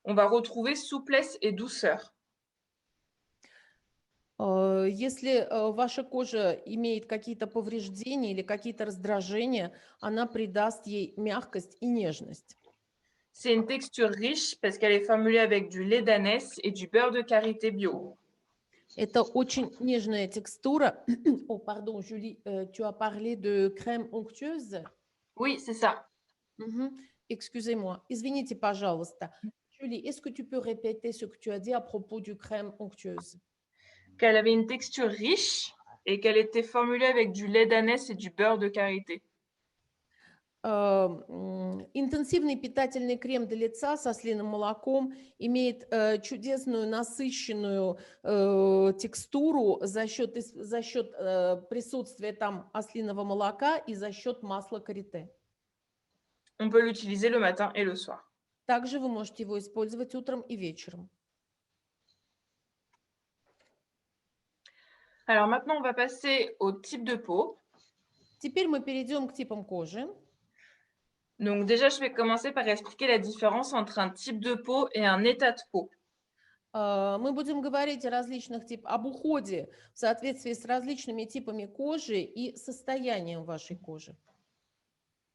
On va retrouver souplesse et douceur. Если ваша кожа имеет какие-то повреждения или какие-то раздражения, она придаст ей мягкость и нежность. C'est une texture riche parce qu'elle est formulée avec du lait d'ânesse et du beurre de karité bio. Это очень нежная текстура. Oh, pardon, Julie, tu as parlé de crème onctueuse? Oui, c'est ça. Excusez-moi. Извините, пожалуйста. Julie, est-ce que tu peux répéter ce que tu as dit à propos du crème onctueuse? Qu'elle avait une texture riche et qu'elle était formulée avec du lait d'ânesse et du beurre de karité. Интенсивный питательный крем для лица с ослиным молоком имеет чудесную насыщенную текстуру за счет присутствия там ослиного молока и за счет масла карité. On peut l'utiliser le matin et le soir. Также вы можете его использовать утром и вечером. Alors maintenant, on va passer au type de peau. Теперь мы перейдем к типам кожи. Donc déjà, je vais commencer par expliquer la différence entre un type de peau et un état de peau. Мы будем говорить о различных типах, об уходе в соответствии с различными типами кожи и состоянием вашей кожи.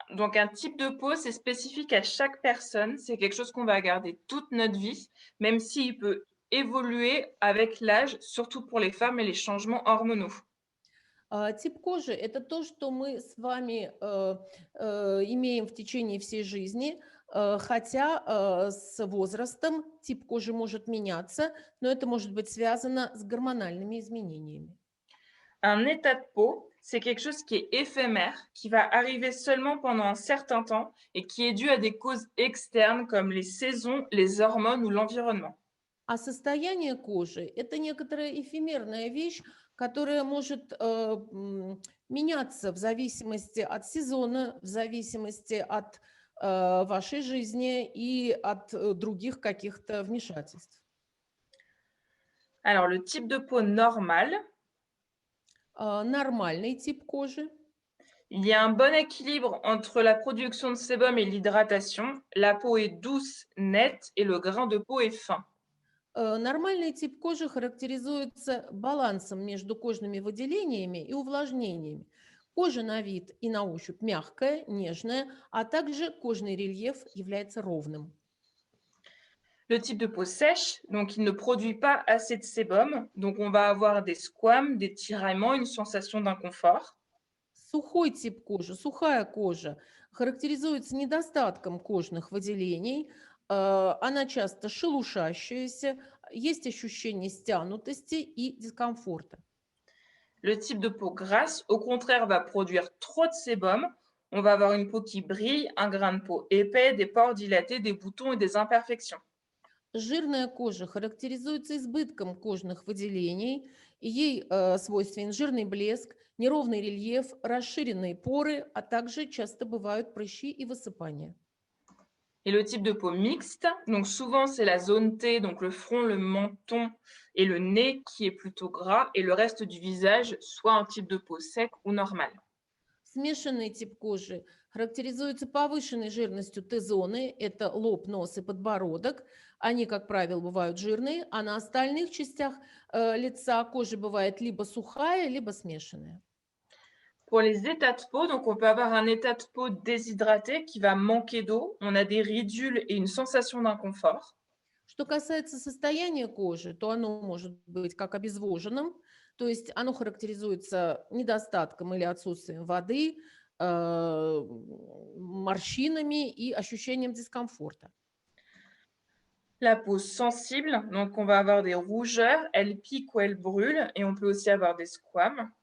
Donc un type de peau, c'est spécifique à chaque personne. C'est quelque chose qu'on va garder toute notre vie, même s'il peut évoluer avec l'âge, surtout pour les femmes et les changements hormonaux. Тип кожи – это то, что мы с вами имеем в течение всей жизни, хотя с возрастом тип кожи может меняться, но это может быть связано с гормональными изменениями. Un état de peau, c'est quelque chose qui est éphémère, qui va arriver seulement pendant un certain temps et qui est dû à des causes externes comme les saisons, les hormones ou l'environnement. А состояние кожи – это некоторая эфемерная вещь, которая может меняться в зависимости от сезона, в зависимости от вашей жизни и от других каких-то вмешательств. Alors, le type de peau normale, Нормальный тип кожи. il y a un bon équilibre entre la production de sébum et l'hydratation. La peau est douce, nette et le grain de peau est fin. Нормальный тип кожи характеризуется балансом между кожными выделениями и увлажнениями. Кожа на вид и на ощупь мягкая, нежная, а также кожный рельеф является ровным. Le type de peau sèche, donc il ne produit pas assez de sébum, donc on va avoir des squames, des tiraillements, une sensation d'inconfort. Сухой тип кожи, сухая кожа характеризуется недостатком кожных выделений, она часто шелушащаяся, есть ощущение стянутости и дискомфорта. Le type de peau grasse, au contraire, va produire trop de sébum. On va avoir une peau qui brille, un grain de peau épais, des pores dilatés, des boutons et des imperfections. Жирная кожа характеризуется избытком кожных выделений, и ей свойственен жирный блеск, неровный рельеф, расширенные поры, а также часто бывают прыщи и высыпания. Et le type de peau mixte, donc souvent c'est la zone T, donc le front, le menton et le nez qui est plutôt gras, et le reste du visage, soit un type de peau sec ou normal. Смешанный тип кожи характеризуется повышенной жирностью Т-зоны, это лоб, нос и подбородок. Они, как правило, бывают жирные, а на остальных частях лица кожа бывает либо сухая, либо смешанная. Pour les états de peau, donc on peut avoir un état de peau déshydraté qui va manquer d'eau. On a des ridules et une sensation d'inconfort. Что касается состояния кожи, то оно может быть как обезвоженным, то есть оно характеризуется недостатком или отсутствием воды, морщинами и ощущением дискомфорта. La peau sensible, donc on va avoir des rougeurs, elle pique ou elle brûle, et on peut aussi avoir des squames.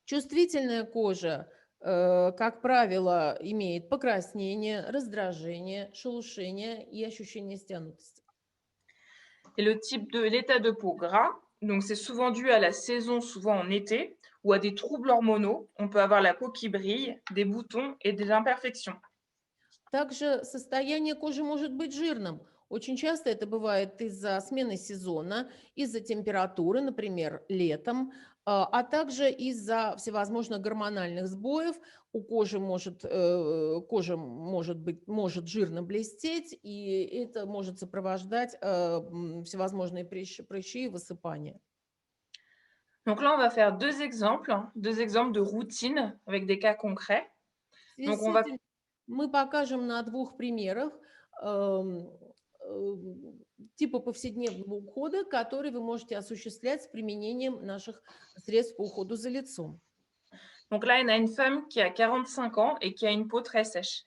Чувствительная кожа, как правило, имеет покраснение, раздражение, шелушение и ощущение стянутости. Et l'état de peau gras, donc c'est souvent dû à la saison, souvent en été, ou à des troubles hormonaux. On peut avoir la peau qui brille, des boutons et des imperfections. Также состояние кожи может быть жирным. Очень часто это бывает из-за смены сезона, из-за температуры, например, летом, а также из-за всевозможных гормональных сбоев. У кожи может жирно блестеть, и это может сопровождать всевозможные прыщи и высыпания. Donc là, on va faire deux exemples de routine avec des cas concrets. Donc, on va... Мы покажем на двух примерах типа повседневного ухода, который вы можете осуществлять с применением наших средств по уходу за лицом. Donc là, on a une femme qui a 45 ans et qui a une peau très sèche.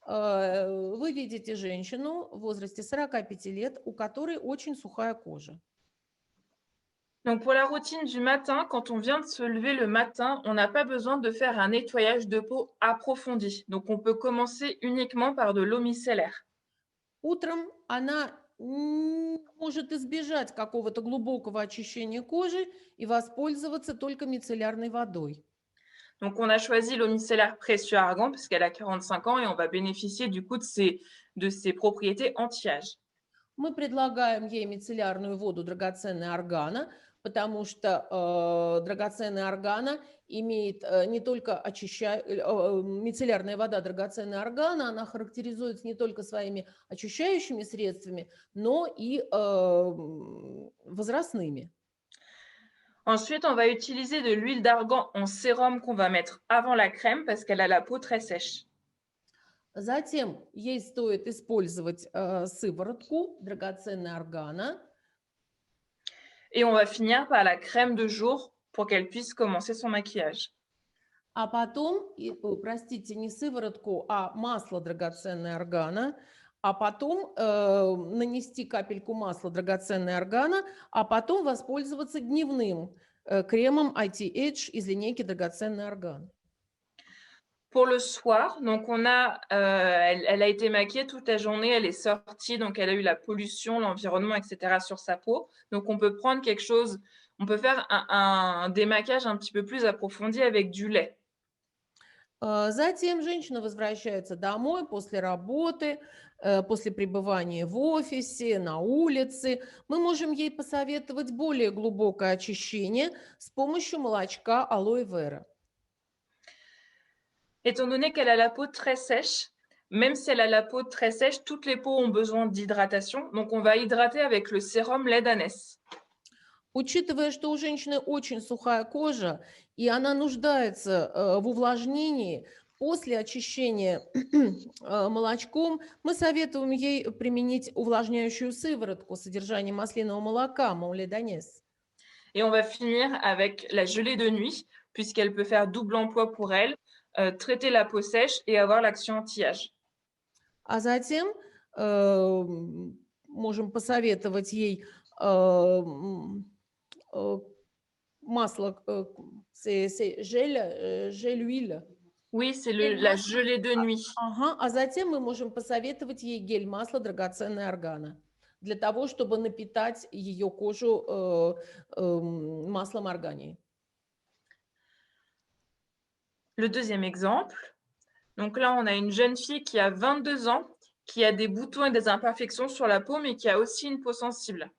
Вы видите женщину в возрасте 45 лет, у которой очень сухая кожа. Donc pour la routine du matin, quand on vient de se lever le matin, on n'a pas besoin de faire un nettoyage de peau approfondi. Donc on peut commencer uniquement par de l'eau micellaire. Утром она может избежать какого-то глубокого очищения кожи и воспользоваться только мицеллярной водой. Donc on a choisi l'eau micellaire précieux argan parce qu'elle a 45 ans et on va bénéficier du coup de ses propriétés anti-âge. Мы предлагаем ей мицеллярную воду драгоценной органа, потому что драгоценная органа имеет не только мицеллярная вода драгоценной органа, она характеризуется не только своими очищающими средствами, но и возрастными. Ensuite, on va utiliser de l'huile d'argan en sérum qu'on va mettre avant la crème parce qu'elle a la peau très sèche. Затем ей стоит использовать сыворотку драгоценной органа. Et on va finir par la crème de jour pour qu'elle puisse commencer son maquillage. А потом, простите, не сыворотку, а масло драгоценной органа, а потом нанести капельку масла драгоценной органа, а потом воспользоваться дневным кремом ITH из линейки драгоценной орган. Pour le soir, donc elle a été maquillée toute la journée, elle est sortie, donc elle a eu la pollution, l'environnement, etc. sur sa peau. Donc on peut prendre quelque chose, on peut faire un démaquage un petit peu plus approfondi avec du lait. Затем женщина возвращается домой после работы, после пребывания в офисе, на улице. Мы можем ей посоветовать более глубокое очищение с помощью молочка алоэ вера. Étant donné qu'elle a la peau très sèche, même si elle a la peau très sèche, toutes les peaux ont besoin d'hydratation. Donc, on va hydrater avec le sérum lait d'ânesse. Учитывая, что у женщины очень сухая кожа, и она нуждается в увлажнении, после очищения молочком мы советуем ей применить увлажняющую сыворотку с содержанием маслинового молока, лait d'ânesse. Et on va finir avec la gelée de nuit, puisqu'elle peut faire double emploi pour elle, traiter la peau sèche et avoir l'action anti-âge. А затем можем посоветовать ей масло, gel huile. Oui, c'est la gelée de nuit. Ага, а затем мы можем посоветовать ей гель масло драгоценной органа для того, чтобы напитать ее кожу маслом органии. Le deuxième exemple. Donc là, on a une jeune fille qui a 22 ans, qui a des boutons et des imperfections sur la peau, mais qui a aussi une peau sensible.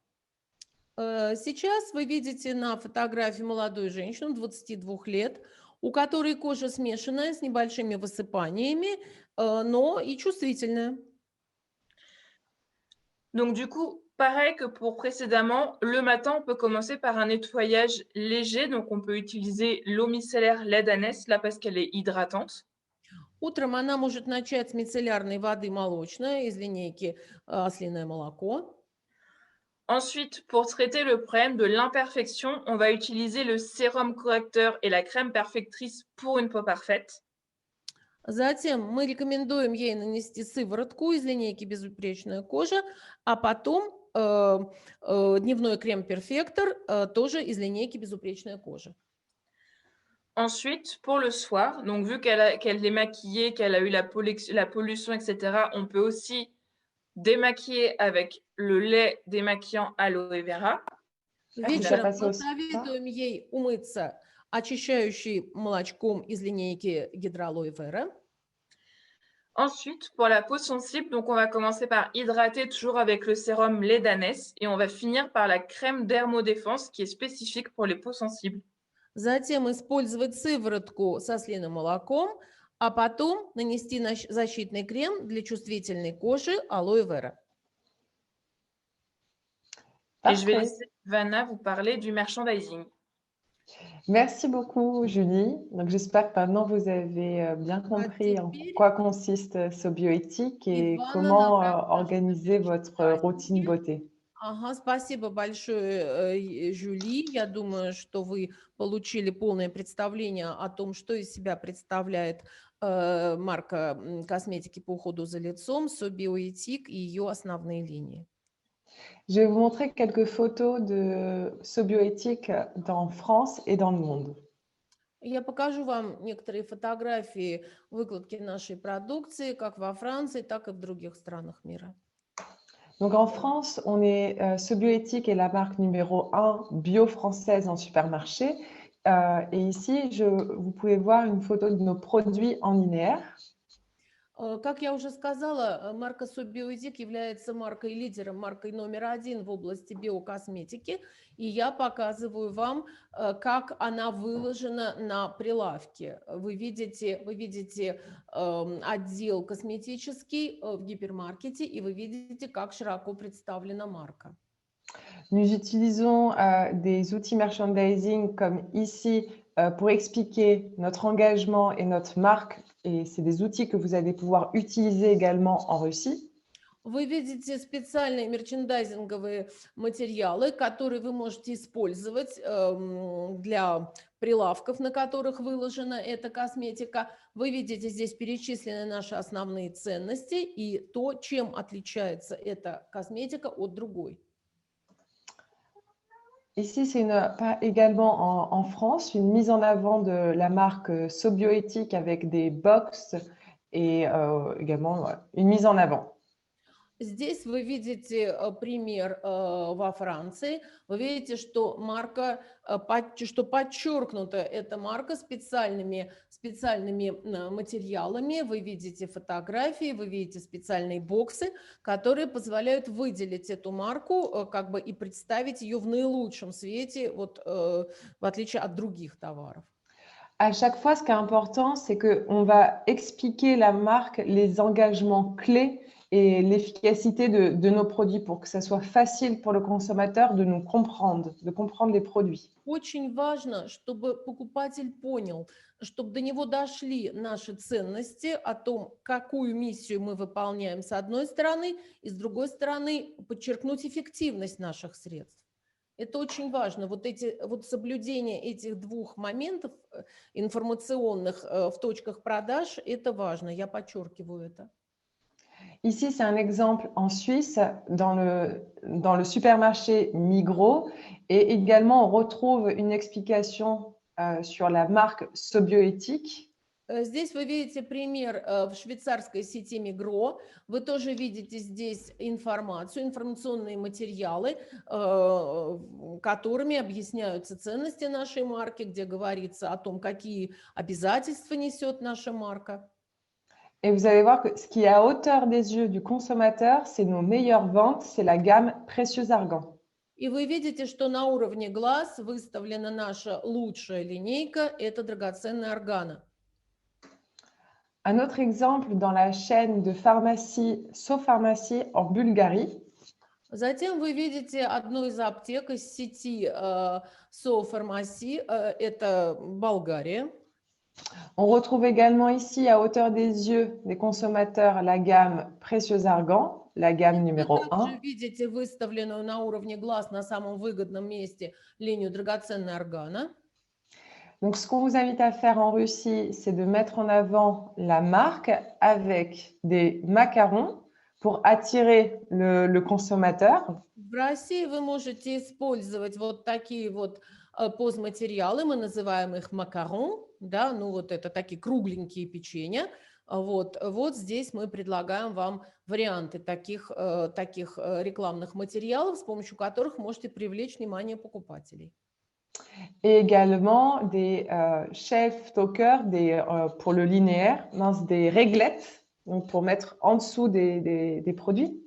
Сейчас вы видите на фотографии молодую женщину 22 лет, у которой кожа смешанная с небольшими высыпаниями, но и чувствительная. Donc du coup, pareil que pour précédemment, le matin, on peut commencer par un nettoyage léger. Donc on peut utiliser l'eau micellaire lait d'ânesse, là parce qu'elle est hydratante. Утром она может начать с мицеллярной воды молочной из линейки ослиное молоко. Ensuite, pour traiter le problème de l'imperfection, on va utiliser le sérum correcteur et la crème perfectrice pour une peau parfaite. Затем мы рекомендуем ей нанести сыворотку из линейки «Безупречная кожа», а потом дневной крем-перфектор тоже из линейки «Безупречная кожа». Ensuite, pour le soir, donc vu qu'elle est maquillée, qu'elle a eu la pollution, etc., on peut aussi démaquiller avec le lait démaquillant aloe vera. Вечером мы советуем ей умыться очищающим молочком из линейки гидроалоэ вера. Ensuite, pour la peau sensible, donc on va commencer par hydrater toujours avec le sérum lait d'ânesse et on va finir par la crème dermodéfense qui est spécifique pour les peaux sensibles. Затем использовать сыворотку со ослиным молоком, а потом нанести защитный крем для чувствительной кожи алоэ вера. Et je vais laisser Vanna vous parler du merchandising. Merci beaucoup, Julie. Donc, j'espère que maintenant vous avez bien compris en quoi consiste SoBioéthique et comment organiser votre routine beauté. Ага, спасибо большое, Жюли. Я думаю, что вы получили полное представление о том, что из себя представляет марка косметики по уходу за лицом, SoBioéthique и ее основные линии. Je vais vous montrer quelques photos de SoBioéthique dans France et dans le monde. Я покажу вам некоторые фотографии выкладки нашей продукции, как во Франции, так и в других странах мира. Donc en France, SoBioéthique est la marque numéro 1 bio française en supermarché. Et ici, vous pouvez voir une photo de nos produits en linéaire. Как я уже сказала, марка SoBioéthique является маркой-лидером, маркой номер 1 в области биокосметики. И я показываю вам, как она выложена на прилавке. Вы видите отдел косметический в гипермаркете, и вы видите, как широко представлена марка. Nous utilisons des outils merchandising comme ici pour expliquer notre engagement et notre marque. Et c'est des outils que vous allez pouvoir utiliser également en Russie. Вы видите специальные мерчендайзинговые материалы, которые вы можете использовать для прилавков, на которых выложена эта косметика. Вы видите здесь перечислены наши основные ценности и то, чем отличается эта косметика от другой. Ici, c'est également en France une mise en avant de la marque SoBioéthique avec des box et également une mise en avant. Здесь вы видите пример во Франции. Вы видите, что марка, что подчеркнута эта марка специальными материалами. Вы видите фотографии, вы видите специальные боксы, которые позволяют выделить эту марку как бы и представить ее в наилучшем свете, вот, в отличие от других товаров. À chaque fois, ce qui est important, c'est qu'on va expliquer la marque, les engagements clés et l'efficacité de nos produits pour que ça soit facile pour le consommateur de nous comprendre, de comprendre les produits. Очень важно, чтобы покупатель понял, чтобы до него дошли наши ценности о том, какую миссию мы выполняем с одной стороны, и с другой стороны подчеркнуть эффективность наших средств. Это очень важно. Вот соблюдение этих двух моментов информационных в точках продаж, это важно. Я подчеркиваю это. Ici, c'est un exemple en Suisse, dans le supermarché Migros. Et également, on retrouve une explication sur la marque Sobioéthique. Здесь вы видите пример в швейцарской сети Migros. Вы тоже видите здесь информацию, информационные материалы, которыми объясняются ценности нашей марки, где говорится о том, какие обязательства несет наша марка. Et vous allez voir que ce qui est à hauteur des yeux du consommateur, c'est nos meilleures ventes, c'est la gamme Précieux Argan. И вы видите, что на уровне глаз выставлена наша лучшая линейка, это драгоценная органа. Un autre exemple dans la chaîne de pharmacie SoPharmacie en Bulgarie. Затем вы видите одну из аптек из сети SoPharmacie, это Болгария. On retrouve également ici, à hauteur des yeux des consommateurs, la gamme Précieux Argan, la gamme numéro 1. Вы также видите выставленную на уровне глаз на самом выгодном месте линию драгоценная органа. Donc, ce qu'on vous invite à faire en Russie, c'est de mettre en avant la marque avec des macarons pour attirer le consommateur. В России вы можете использовать вот такие вот постматериалы, мы называем их макарон, да, ну вот это такие кругленькие печенья. Вот здесь мы предлагаем вам варианты таких рекламных материалов, с помощью которых можете привлечь внимание покупателей. Et également des shelf-talkers pour le linéaire, des réglettes donc pour mettre en dessous des produits.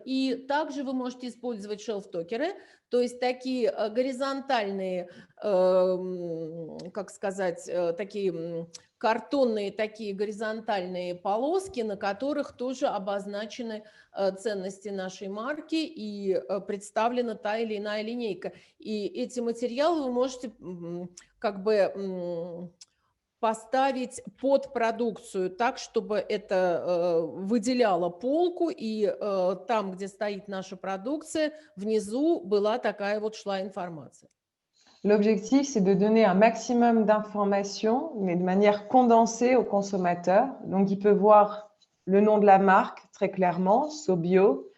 И также вы можете использовать шелф-токеры, то есть такие горизонтальные, как сказать, такие картонные, такие горизонтальные полоски, на которых тоже обозначены ценности нашей марки и представлена та или иная линейка. И эти материалы вы можете как бы поставить под продукцию так, чтобы это выделяло полку, и там, где стоит наша продукция, внизу была такая вот шла информация. L'objectif, c'est de donner un maximum d'informations, mais de manière condensée au consommateur. Donc, il peut voir le nom de la marque très clairement, Sobio,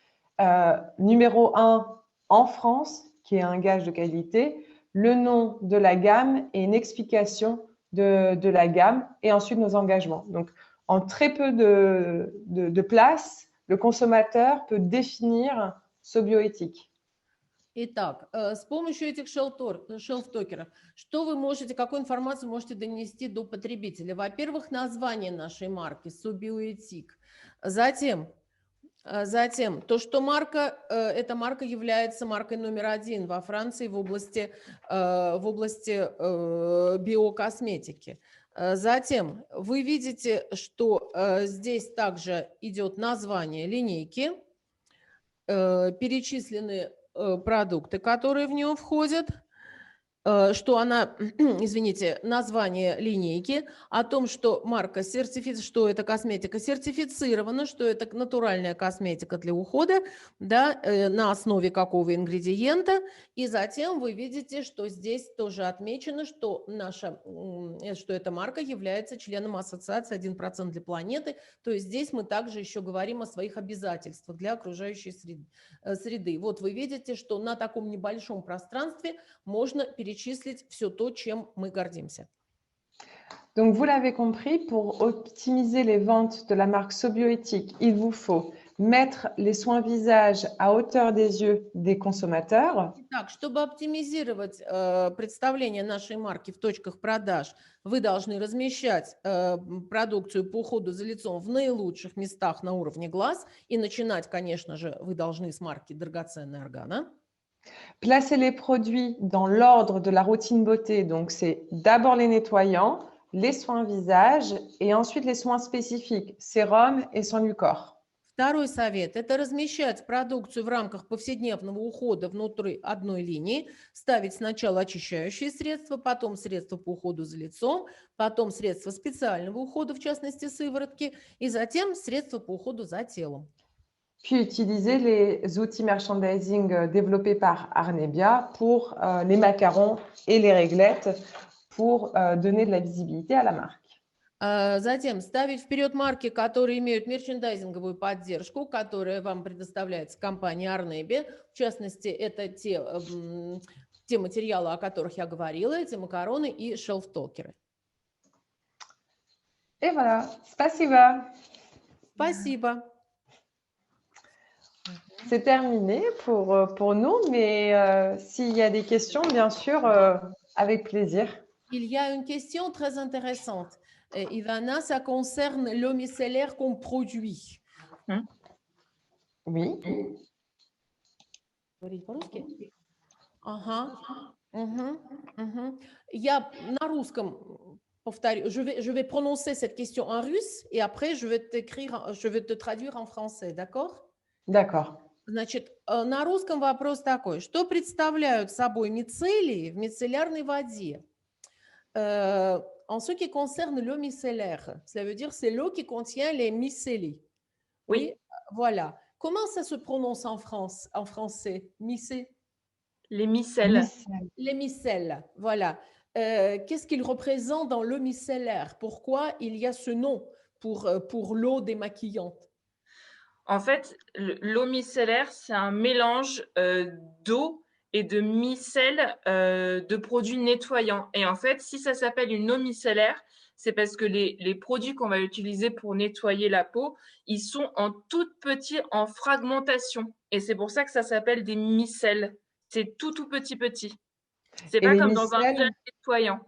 numéro 1 en France, qui est un gage de qualité, le nom de la gamme et une explication de la gamme et ensuite nos engagements. Donc, en très peu de place, le consommateur peut définir Sobioéthique. Итак, с помощью этих шелф-токеров, какую информацию можете донести до потребителя? Во-первых, название нашей марки Sobioéthique. Затем, то, что эта марка является маркой номер 1 во Франции в области биокосметики. Затем вы видите, что здесь также идет название линейки, перечислены продукты, которые в нее входят, что она, извините, название линейки, о том, что марка что эта косметика сертифицирована, что это натуральная косметика для ухода, да, на основе какого ингредиента. И затем вы видите, что здесь тоже отмечено, что эта марка является членом ассоциации 1% для планеты. То есть здесь мы также еще говорим о своих обязательствах для окружающей среды. Вот вы видите, что на таком небольшом пространстве можно перечислить все то, чем мы гордимся. Donc, vous l'avez compris, pour optimiser les ventes de la marque Sobioéthique, il vous faut mettre les soins visage à hauteur des yeux des consommateurs. Итак, чтобы оптимизировать представление нашей марки в точках продаж, вы должны размещать продукцию по уходу за лицом в наилучших местах на уровне глаз. И начинать, конечно же, вы должны с марки «Драгоценная Органа». Placer les produits dans l'ordre de la routine beauté. Donc, c'est d'abord les nettoyants, les soins visage et ensuite les soins spécifiques, sérum et soins du corps. Второй совет – это размещать продукцию в рамках повседневного ухода внутри одной линии, ставить сначала очищающие средства, потом средства по уходу за лицом, потом средства специального ухода, в частности сыворотки, и затем средства по уходу за телом. Puis utiliser les outils merchandising développés par Arnebia pour les macarons et les réglettes pour donner de la visibilité à la marque. Затем ставить вперед марки, которые имеют мерчендайзинговую поддержку, которая вам предоставляется компанией Arnebia. В частности, это те материалы, о которых я говорила, эти макароны и шелф-токеры. Et voilà, спасибо. Спасибо. C'est terminé pour nous, mais s'il y a des questions, bien sûr, avec plaisir. Il y a une question très intéressante. Ivana, ça concerne l'eau micellaire qu'on produit. Oui. Ага. Я на русском повторю. Je vais prononcer cette question en russe, et après, je vais te traduire en français, d'accord? D'accord. Значит, на русском вопрос такой. Что представляют собой мицелии в мицеллярной воде? En ce qui concerne l'eau micellaire, ça veut dire c'est l'eau qui contient les mycélies. Oui, voilà. Comment ça se prononce en français? Les micelles. Les micelles, voilà. Qu'est-ce qu'ils représentent dans l'eau micellaire? Pourquoi il y a ce nom pour l'eau démaquillante? En fait, l'eau micellaire, c'est un mélange d'eau et de micelles de produits nettoyants. Et en fait, si ça s'appelle une eau micellaire, c'est parce que les produits qu'on va utiliser pour nettoyer la peau, ils sont en tout petit, en fragmentation. Et c'est pour ça que ça s'appelle des micelles. C'est tout petit. C'est pas comme dans un gel nettoyant.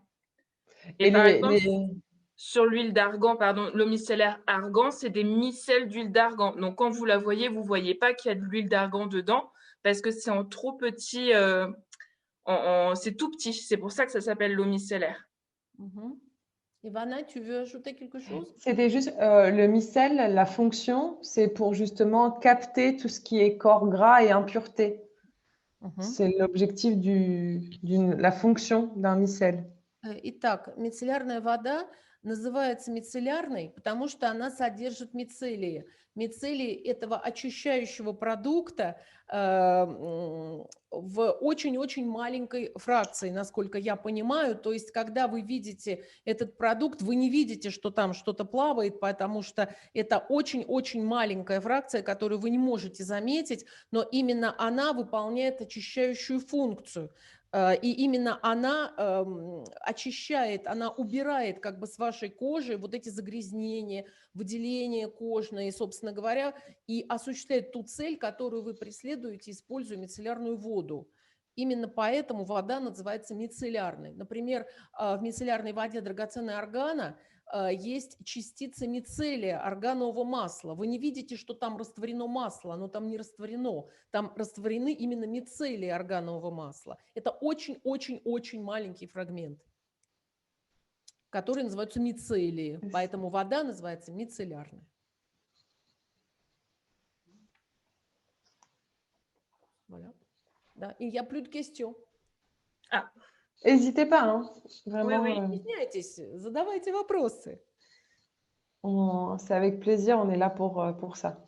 Et par exemple, sur l'huile d'argan, l'eau micellaire argan, c'est des micelles d'huile d'argan. Donc, quand vous la voyez, vous ne voyez pas qu'il y a de l'huile d'argan dedans parce que c'est en trop petit, c'est tout petit. C'est pour ça que ça s'appelle l'eau micellaire. Ivana, tu veux ajouter quelque chose? C'était juste le micelle, la fonction, c'est pour justement capter tout ce qui est corps gras et impureté. C'est l'objectif la fonction d'un мицель. Итак, мицеллярная вода называется мицеллярной, потому что она содержит мицелии. Мицелии этого очищающего продукта в очень-очень маленькой фракции, насколько я понимаю. То есть, когда вы видите этот продукт, вы не видите, что там что-то плавает, потому что это очень-очень маленькая фракция, которую вы не можете заметить, но именно она выполняет очищающую функцию. И именно она очищает, она убирает как бы с вашей кожи вот эти загрязнения, выделения кожные, собственно говоря, и осуществляет ту цель, которую вы преследуете, используя мицеллярную воду. Именно поэтому вода называется мицеллярной. Например, в мицеллярной воде драгоценная органа есть частицы мицелия органового масла. Вы не видите, что там растворено масло, оно там не растворено. Там растворены именно мицелии органового масла. Это очень-очень-очень маленький фрагмент, который называется мицелии. Поэтому вода называется мицеллярной. Voilà. Да. Il n'y a plus de questions. Ah. N'hésitez pas, hein. Vraiment. Oui. Не стесняйтесь, задавайте вопросы. C'est avec plaisir, on est là pour ça.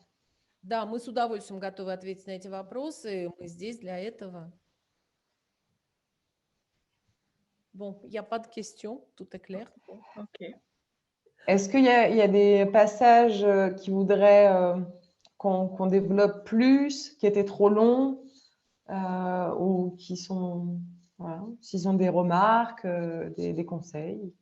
Да, мы с удовольствием готовы ответить на эти вопросы. Мы здесь для этого. Bon, il n'y a pas de questions, tout est clair. Ok. Est-ce qu'il y a des passages qui voudraient qu'on développe plus, qui étaient trop longs ou qui sont... Voilà, s'ils ont des remarques, des conseils.